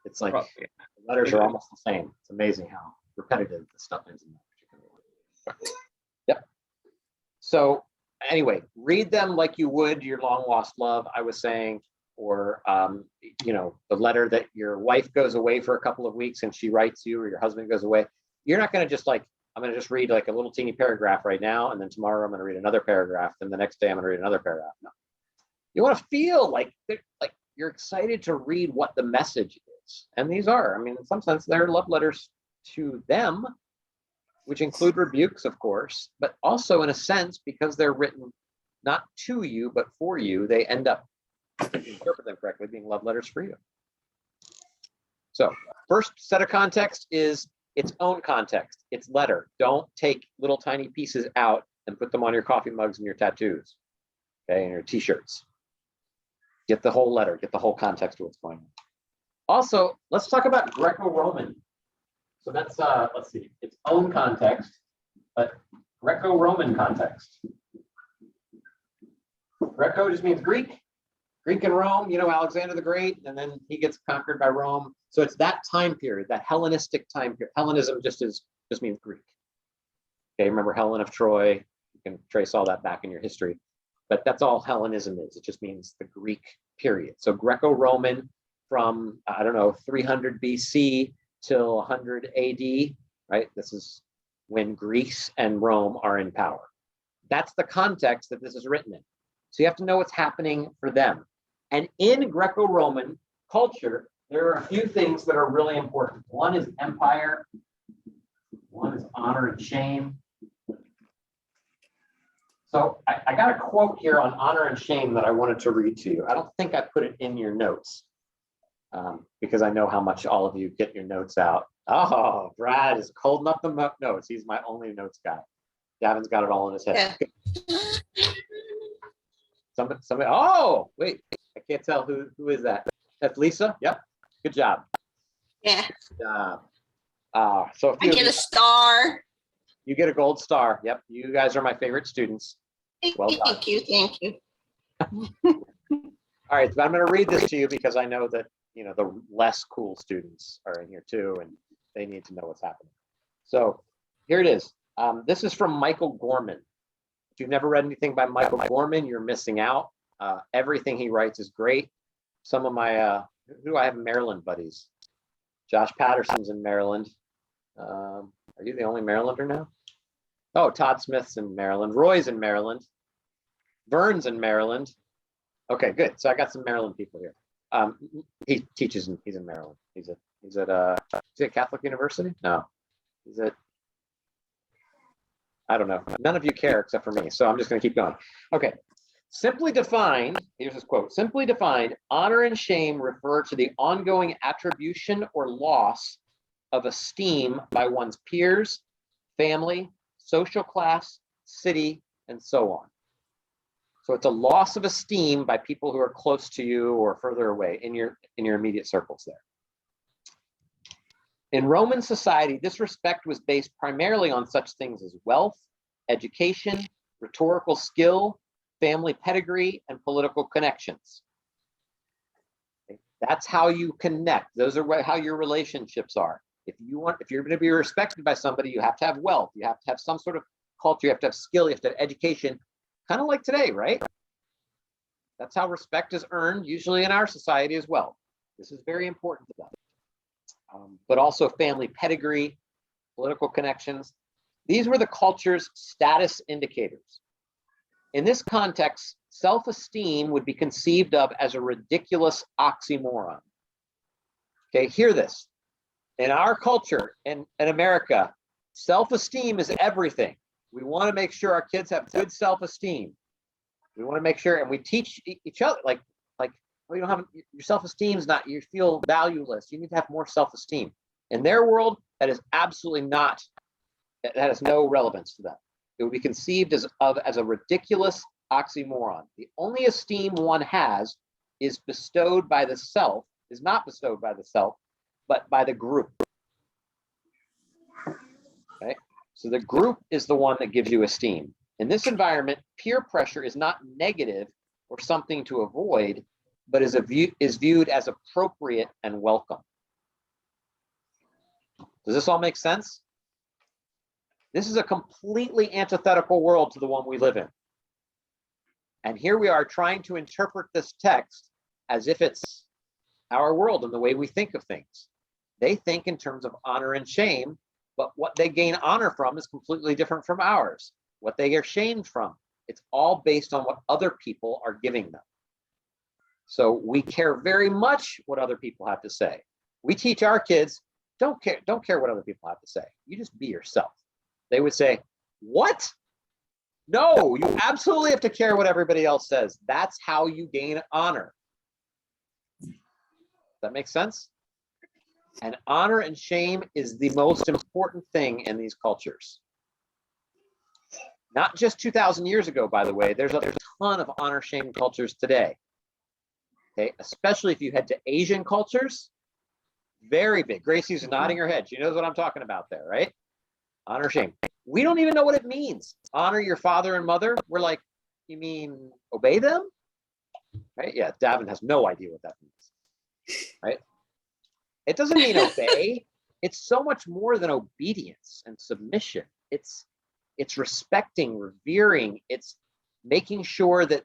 It's like the letters are almost the same. It's amazing how repetitive the stuff is in that particular one. Yep. So anyway, read them like you would your long lost love, I was saying, or the letter that your wife goes away for a couple of weeks and she writes you, or your husband goes away. You're not going to just I'm going to just read like a little teeny paragraph right now, and then tomorrow I'm going to read another paragraph, and the next day I'm going to read another paragraph. No, you want to feel like you're excited to read what the message is, and these are. I mean, in some sense, they're love letters to them, which include rebukes, of course, but also in a sense because they're written not to you but for you. They end up, if you interpret them correctly, being love letters for you. So, first set of context is its own context, its letter. Don't take little tiny pieces out and put them on your coffee mugs and your tattoos, okay, and your t-shirts. Get the whole letter, get the whole context of what's going on. Also, let's talk about Greco-Roman. So that's, let's see, its own context, but Greco-Roman context. Greco just means Greek. Greek and Rome, Alexander the Great, and then he gets conquered by Rome. So it's that time period, that Hellenistic time period. Hellenism just means Greek. Okay, remember Helen of Troy? You can trace all that back in your history. But that's all Hellenism is. It just means the Greek period. So Greco-Roman from, 300 BC till 100 AD, right? This is when Greece and Rome are in power. That's the context that this is written in. So you have to know what's happening for them. And in Greco-Roman culture, there are a few things that are really important. One is empire. One is honor and shame. So I got a quote here on honor and shame that I wanted to read to you. I don't think I put it in your notes because I know how much all of you get your notes out. Oh, Brad is holding up the notes. He's my only notes guy. Davin's got it all in his head. Yeah. Somebody. Oh, wait. I can't tell who is that. That's Lisa. Yep. Good job. Yeah. Good job. So a I few of get you- a star. You get a gold star. Yep. You guys are my favorite students. Well done. Thank you. Thank you. All right. So I'm going to read this to you because I know that, you know, the less cool students are in here too, and they need to know what's happening. So here it is. This is from Michael Gorman. If you've never read anything by Michael Gorman, you're missing out. Everything he writes is great. Some of my, who do I have Maryland buddies? Josh Patterson's in Maryland. Are you the only Marylander now? Oh, Todd Smith's in Maryland. Roy's in Maryland. Vern's in Maryland. Okay, good. So I got some Maryland people here. He teaches, he's in Maryland. He's at is he at Catholic University? No. Is it? I don't know. None of you care except for me. So I'm just going to keep going. Okay. Simply defined, here's this quote. Simply defined, honor and shame refer to the ongoing attribution or loss of esteem by one's peers, family, social class, city, and so on. So it's a loss of esteem by people who are close to you or further away in your immediate circles there. In Roman society, this respect was based primarily on such things as wealth, education, rhetorical skill, family pedigree, and political connections. That's how you connect. Those are how your relationships are. If you're going to be respected by somebody, you have to have wealth. You have to have some sort of culture. You have to have skill. You have to have education. Kind of like today, right? That's how respect is earned, usually in our society as well. This is very important to them. But also family pedigree, political connections. These were the culture's status indicators. In this context, self-esteem would be conceived of as a ridiculous oxymoron. Okay, hear this. In our culture, in America, self-esteem is everything. We want to make sure our kids have good self-esteem. We want to make sure, and we teach each other, like, well, you don't have your self-esteem is not, you feel valueless. You need to have more self-esteem. In their world, that is absolutely not. That has no relevance to them. It would be conceived as a ridiculous oxymoron. The only esteem one has is bestowed by the self, is not bestowed by the self, but by the group. Okay, so the group is the one that gives you esteem. In this environment, peer pressure is not negative or something to avoid, but is viewed as appropriate and welcome. Does this all make sense? This is a completely antithetical world to the one we live in. And here we are trying to interpret this text as if it's our world and the way we think of things. They think in terms of honor and shame, but what they gain honor from is completely different from ours. What they are shamed from, it's all based on what other people are giving them. So we care very much what other people have to say. We teach our kids, don't care what other people have to say. You just be yourself. They would say, what? No, you absolutely have to care what everybody else says. That's how you gain honor. Does that make sense? And honor and shame is the most important thing in these cultures. Not just 2,000 years ago, by the way. There's a ton of honor shame cultures today. Okay, especially if you head to Asian cultures, very big. Gracie's nodding her head. She knows what I'm talking about there, right? Honor shame. We don't even know what it means. Honor your father and mother. We're like, you mean obey them? Right? Yeah, Davin has no idea what that means. Right? It doesn't mean obey. It's so much more than obedience and submission. It's respecting, revering. It's making sure that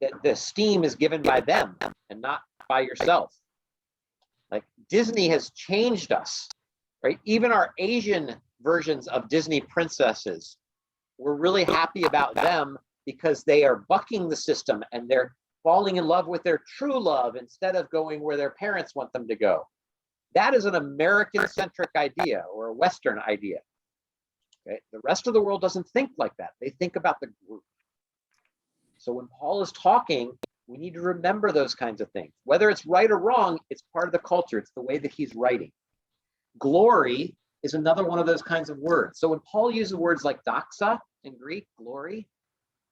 the esteem is given by them and not by yourself. Like Disney has changed us, right? Even our Asian versions of Disney princesses, we're really happy about them because they are bucking the system and falling in love with their true love instead of going where their parents want them to go. That is an American-centric idea or a Western idea. Okay? The rest of the world doesn't think like that. They think about the group. So when Paul is talking, we need to remember those kinds of things. Whether it's right or wrong, it's part of the culture. It's the way that he's writing. Glory is another one of those kinds of words. So when Paul uses words like doxa in Greek, glory,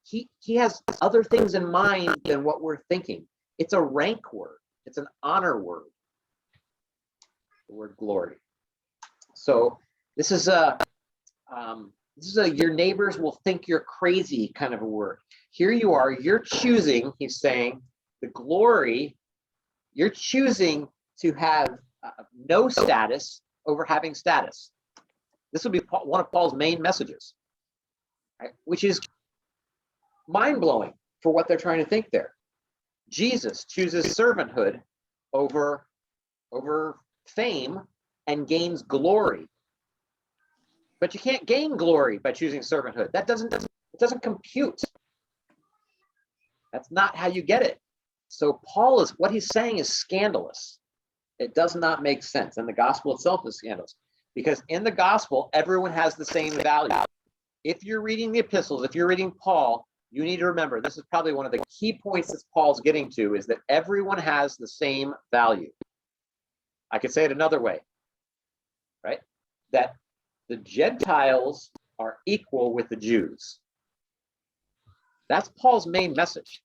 he has other things in mind than what we're thinking. It's a rank word. It's an honor word. The word glory. So this is a your neighbors will think you're crazy kind of a word. Here you are, you're choosing, he's saying, the glory, you're choosing to have no status over having status. This will be one of Paul's main messages, right? Which is mind-blowing for what they're trying to think there. Jesus chooses servanthood over fame and gains glory. But you can't gain glory by choosing servanthood. It doesn't compute. That's not how you get it. So what he's saying is scandalous. It does not make sense. And the gospel itself is scandalous. Because in the gospel, everyone has the same value. If you're reading the epistles, if you're reading Paul, you need to remember, this is probably one of the key points that Paul's getting to, is that everyone has the same value. I could say it another way, right? That the Gentiles are equal with the Jews. That's Paul's main message.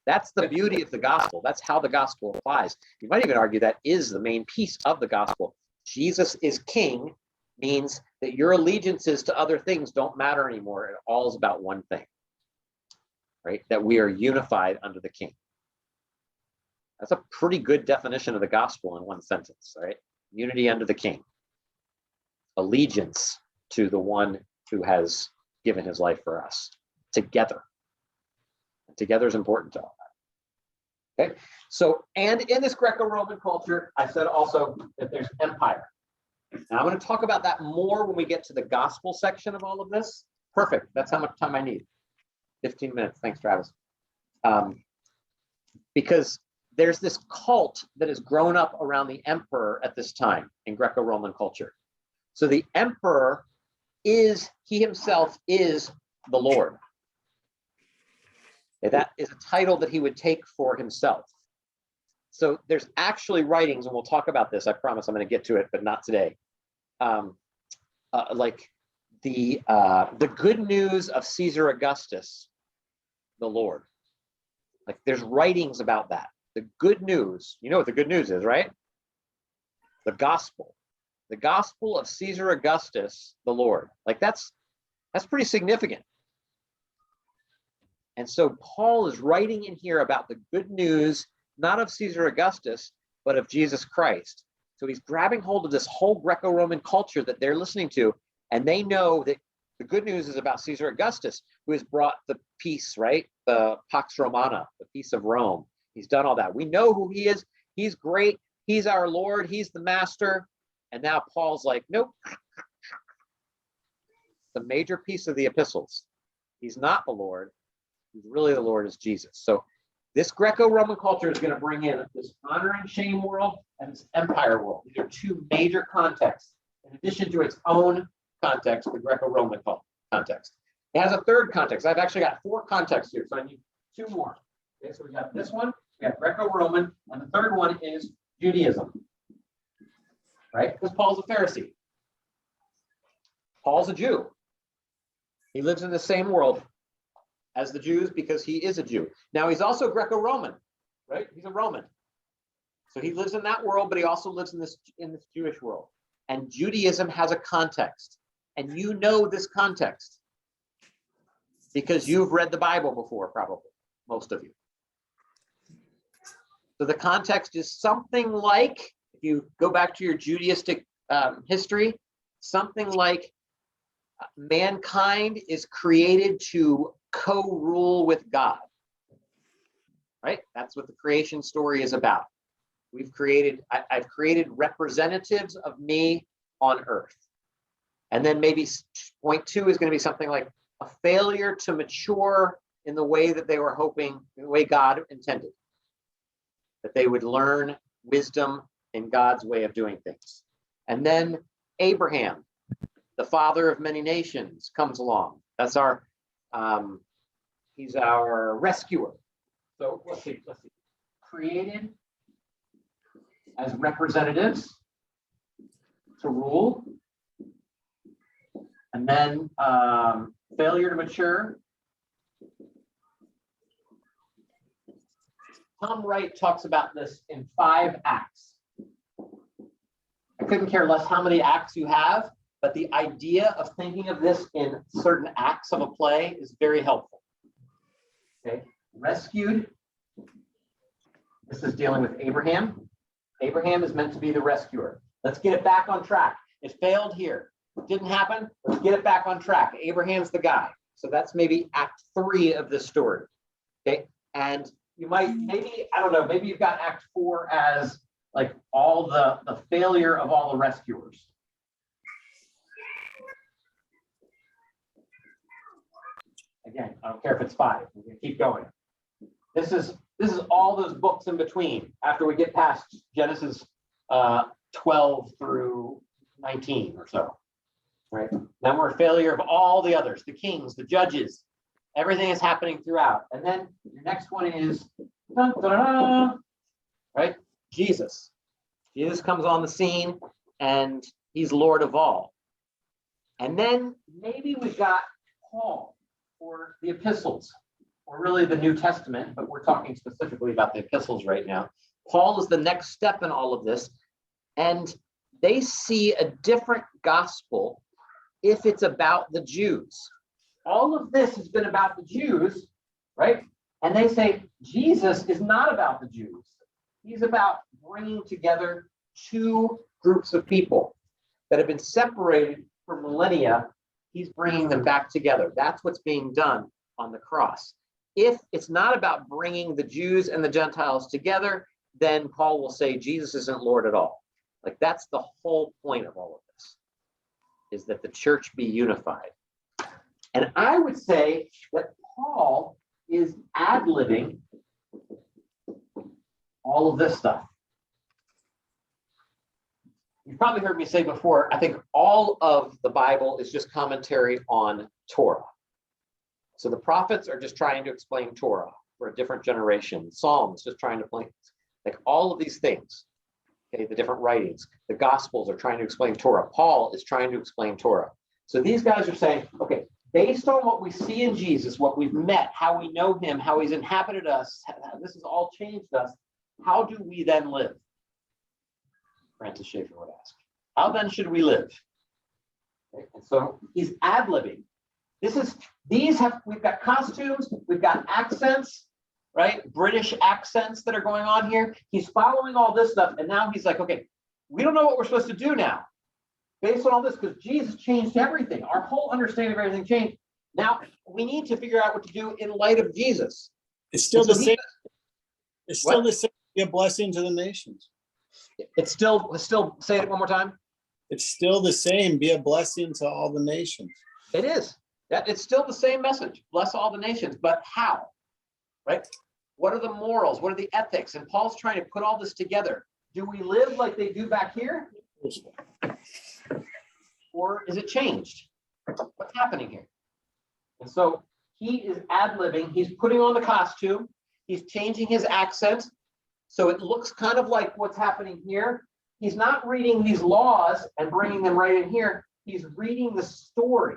That's the beauty of the gospel. That's how the gospel applies. You might even argue that is the main piece of the gospel. Jesus is king means that your allegiances to other things don't matter anymore. It all is about one thing, right? That we are unified under the king. That's a pretty good definition of the gospel in one sentence, right? Unity under the king. Allegiance to the one who has given his life for us. Together. Together is important to all that. Okay, so, and in this Greco-Roman culture, I said also that there's empire. Now I'm going to talk about that more when we get to the gospel section of all of this. Perfect. That's how much time I need. 15 minutes. Thanks, Travis. Because there's this cult that has grown up around the emperor at this time in Greco-Roman culture. So the emperor he himself is the Lord. That is a title that he would take for himself. So there's actually writings, and we'll talk about this. I promise I'm going to get to it, but not today. Like the good news of Caesar Augustus, the Lord. Like there's writings about that. The good news. You know what the good news is, right? The gospel. The gospel of Caesar Augustus, the Lord. Like that's pretty significant. And so Paul is writing in here about the good news, not of Caesar Augustus, but of Jesus Christ. So he's grabbing hold of this whole Greco-Roman culture that they're listening to, and they know that the good news is about Caesar Augustus, who has brought the peace, right? The Pax Romana, the peace of Rome. He's done all that. We know who he is. He's great. He's our Lord. He's the master. And now Paul's like, nope. The major piece of the epistles. He's not the Lord. Who's really the Lord is Jesus. So this Greco-Roman culture is going to bring in this honor and shame world and this empire world. These are two major contexts, in addition to its own context, the Greco-Roman context. It has a third context. I've actually got 4 contexts here, so I need 2 more. Okay, so we got this one, we got Greco-Roman, and the third one is Judaism, right? Because Paul's a Pharisee. Paul's a Jew. He lives in the same world as the Jews because he is a Jew. Now he's also Greco-Roman, right? He's a Roman. So he lives in that world, but he also lives in this Jewish world. And Judaism has a context. And you know this context because you've read the Bible before, probably, most of you. So the context is something like, if you go back to your Judaistic history, something like mankind is created to co-rule with God, right? That's what the creation story is about. I've created representatives of me on earth. And then maybe point 2 is going to be something like a failure to mature in the way that they were hoping, the way God intended. That they would learn wisdom in God's way of doing things. And then Abraham, the father of many nations, comes along. That's our, he's our rescuer. So let's see. Created as representatives to rule. And then failure to mature. Tom Wright talks about this in 5 acts. I couldn't care less how many acts you have, but the idea of thinking of this in certain acts of a play is very helpful. Okay, rescued. This is dealing with Abraham. Abraham is meant to be the rescuer. Let's get it back on track. It failed here. It didn't happen. Let's get it back on track. Abraham's the guy. So that's maybe act 3 of this story. Okay, and you might, maybe, I don't know, maybe you've got act 4 as like all the failure of all the rescuers. Again, I don't care if it's 5, we're gonna keep going. This is all those books in between after we get past Genesis 12 through 19 or so, right? Then we're a failure of all the others, the kings, the judges, everything is happening throughout. And then the next one is, dun, dun, dun, dun, right? Jesus. Jesus comes on the scene and he's Lord of all. And then maybe we've got Paul or the epistles, or really the New Testament, but we're talking specifically about the epistles right now. Paul is the next step in all of this, and they see a different gospel if it's about the Jews. All of this has been about the Jews, right? And they say Jesus is not about the Jews. He's about bringing together 2 groups of people that have been separated for millennia. He's bringing them back together. That's what's being done on the cross. If it's not about bringing the Jews and the Gentiles together, then Paul will say Jesus isn't Lord at all. Like, that's the whole point of all of this, is that the church be unified. And I would say that Paul is ad-libbing all of this stuff. You've probably heard me say before, I think all of the Bible is just commentary on Torah. So the prophets are just trying to explain Torah for a different generation. Psalms just trying to explain, like all of these things, okay, the different writings. The Gospels are trying to explain Torah. Paul is trying to explain Torah. So these guys are saying, okay, based on what we see in Jesus, what we've met, how we know him, how he's inhabited us, how this has all changed us, how do we then live? Francis Schaeffer would ask. How then should we live? Okay, and so he's ad-libbing. We've got costumes, we've got accents, right? British accents that are going on here. He's following all this stuff, and now he's like, okay, we don't know what we're supposed to do now based on all this, because Jesus changed everything. Our whole understanding of everything changed. Now we need to figure out what to do in light of Jesus. It's still And the so same. It's still What? the same. Be a blessing to the nations. It's still, say it one more time. It's still the same. Be a blessing to all the nations. It is. That it's still the same message. Bless all the nations, but how? Right? What are the morals? What are the ethics? And Paul's trying to put all this together. Do we live like they do back here? Or is it changed? What's happening here? And so he is ad-libbing. He's putting on the costume. He's changing his accent. So it looks kind of like what's happening here. He's not reading these laws and bringing them right in here. He's reading the story,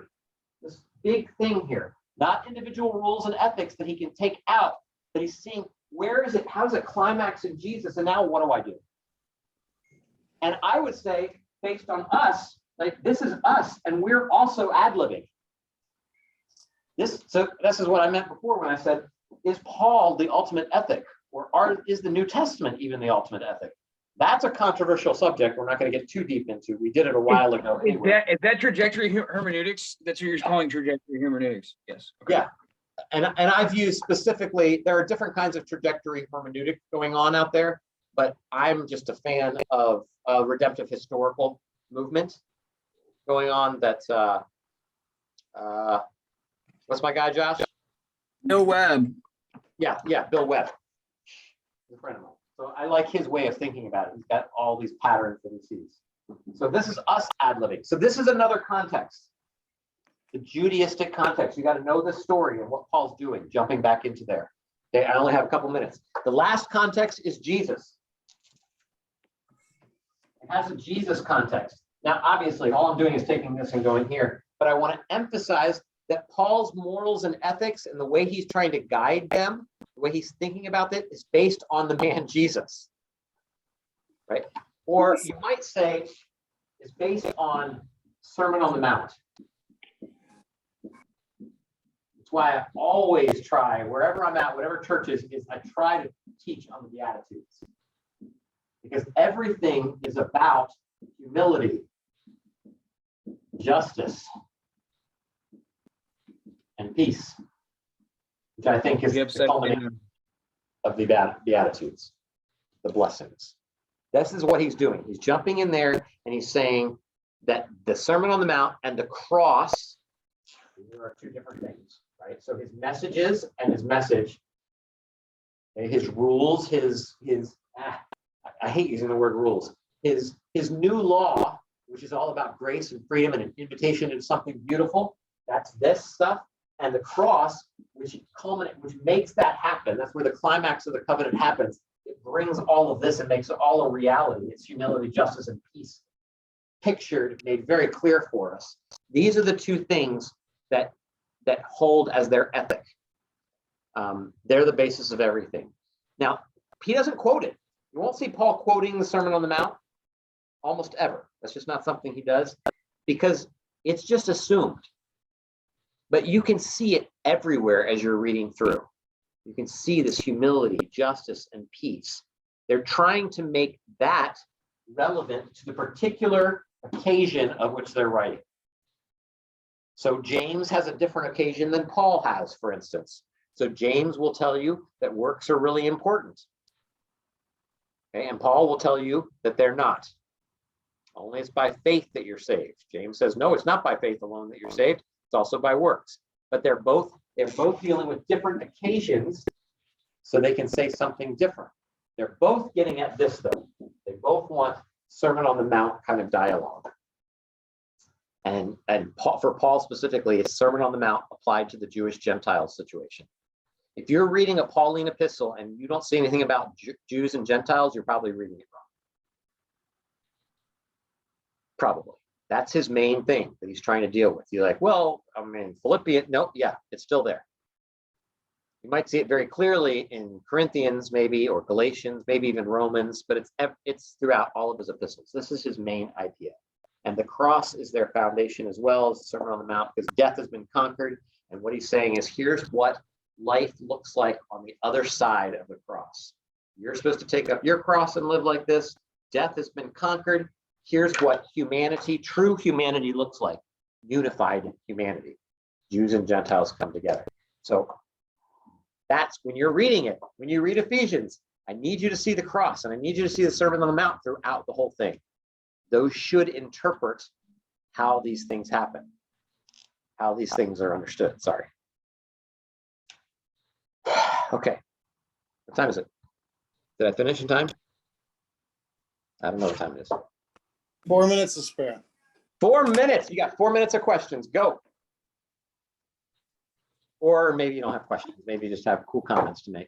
this big thing here, not individual rules and ethics that he can take out, but he's seeing where is it, how does it climax in Jesus, and now what do I do? And I would say, based on us, like this is us, and we're also ad-libbing. This is what I meant before when I said, is Paul the ultimate ethic? Or is the New Testament even the ultimate ethic? That's a controversial subject we're not going to get too deep into. We did it a while ago. Anyway. Is that trajectory hermeneutics? That's what you're calling trajectory hermeneutics? Yes. Okay. Yeah. And I view specifically, there are different kinds of trajectory hermeneutic going on out there, but I'm just a fan of a redemptive historical movement going on. That's what's my guy, Josh? Bill Webb. Yeah, Bill Webb. He's a friend of mine. So I like his way of thinking about it. He's got all these patterns that he sees. So this is us ad-libbing. So this is another context, the Judaistic context. You got to know the story and what Paul's doing, jumping back into there. Okay, I only have a couple minutes. The last context is Jesus. It has a Jesus context. Now, obviously, all I'm doing is taking this and going here, but I want to emphasize that Paul's morals and ethics and the way he's trying to guide them, the way he's thinking about it, is based on the man Jesus, right? Or you might say is based on Sermon on the Mount. That's why I always try, wherever I'm at, whatever church is I try to teach on the Beatitudes. Because everything is about humility, justice, and peace, which I think is the culmination of the Beatitudes, the blessings. This is what he's doing. He's jumping in there and he's saying that the Sermon on the Mount and the cross, there are two different things, right? So his messages and his message, his rules, I hate using the word rules, his new law, which is all about grace and freedom and an invitation into something beautiful, that's this stuff. And the cross, which makes that happen. That's where the climax of the covenant happens. It brings all of this and makes it all a reality. It's humility, justice, and peace pictured, made very clear for us. These are the two things that hold as their ethic. They're the basis of everything. Now, he doesn't quote it. You won't see Paul quoting the Sermon on the Mount almost ever. That's just not something he does because it's just assumed. But you can see it everywhere as you're reading through. You can see this humility, justice, and peace. They're trying to make that relevant to the particular occasion of which they're writing. So James has a different occasion than Paul has, for instance. So James will tell you that works are really important. Okay, and Paul will tell you that they're not. Only it's by faith that you're saved. James says, no, it's not by faith alone that you're saved. It's also by works. But they're both dealing with different occasions, so they can say something different. They're both getting at this, though. They both want Sermon on the Mount kind of dialogue. And for Paul specifically, it's Sermon on the Mount applied to the Jewish Gentile situation. If you're reading a Pauline epistle and you don't see anything about Jews and Gentiles, you're probably reading it wrong. Probably. That's his main thing that he's trying to deal with. You're like, well, I mean, Philippians, no, yeah, it's still there. You might see it very clearly in Corinthians, maybe, or Galatians, maybe even Romans, but it's throughout all of his epistles. This is his main idea. And the cross is their foundation as well as the Sermon on the Mount, because death has been conquered. And what he's saying is, here's what life looks like on the other side of the cross. You're supposed to take up your cross and live like this. Death has been conquered. Here's what humanity, true humanity, looks like. Unified humanity. Jews and Gentiles come together. So that's when you're reading it. When you read Ephesians, I need you to see the cross and I need you to see the Sermon on the Mount throughout the whole thing. Those should interpret how these things happen, how these things are understood. Sorry. Okay. What time is it? Did I finish in time? I don't know what time it is. 4 minutes to spare. 4 minutes. You got 4 minutes of questions. Go. Or maybe you don't have questions. Maybe you just have cool comments to make.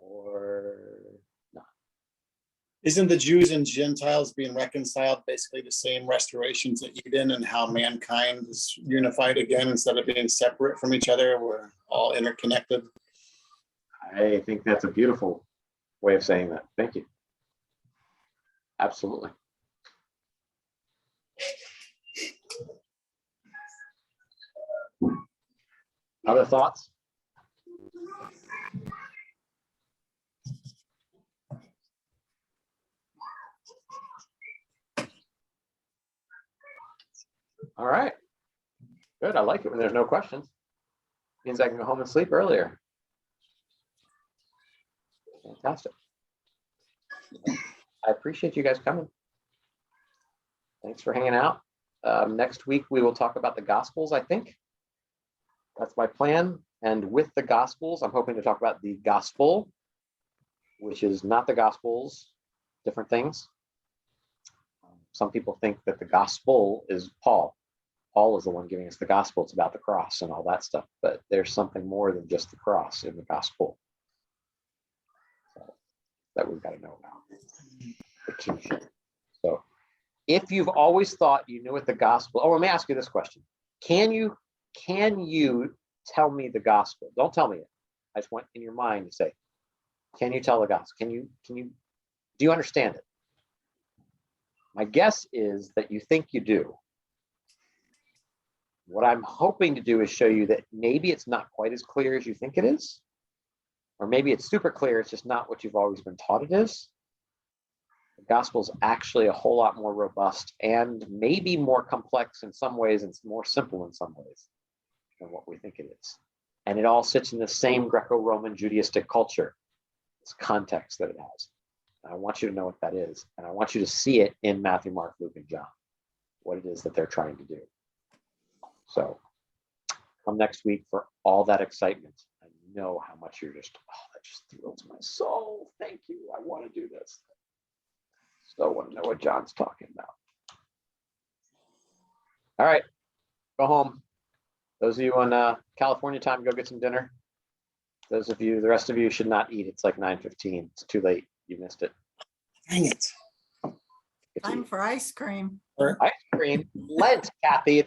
Or not. Isn't the Jews and Gentiles being reconciled basically the same restoration to Eden and how mankind is unified again instead of being separate from each other? We're all interconnected. I think that's a beautiful way of saying that. Thank you. Absolutely. Other thoughts? All right. Good. I like it when there's no questions. Means I can go home and sleep earlier. Fantastic. I appreciate you guys coming. Thanks for hanging out. Next week, we will talk about the Gospels, I think. That's my plan. And with the Gospels, I'm hoping to talk about the Gospel, which is not the Gospels, different things. Some people think that the Gospel is Paul. Paul is the one giving us the Gospel. It's about the cross and all that stuff. But there's something more than just the cross in the Gospel that we've got to know about. The kingship. So if you've always thought you knew what the gospel, let me ask you this question. Can you tell me the gospel? Don't tell me it. I just want in your mind to say, can you tell the gospel? Do you understand it? My guess is that you think you do. What I'm hoping to do is show you that maybe it's not quite as clear as you think it is, or maybe it's super clear, it's just not what you've always been taught it is. The gospel is actually a whole lot more robust and maybe more complex in some ways and more simple in some ways than what we think it is. And it all sits in the same Greco-Roman Judaistic culture, this context that it has. And I want you to know what that is. And I want you to see it in Matthew, Mark, Luke, and John, what it is that they're trying to do. So come next week for all that excitement. I know how much you're just, that just thrills my soul. Thank you. I want to do this. So I want to know what John's talking about. All right, go home. Those of you on California time, go get some dinner. Those of you, the rest of you should not eat. It's like 9:15. It's too late. You missed it. Dang it. Get to Time eat. for ice cream. Ice cream. Lent, Kathy.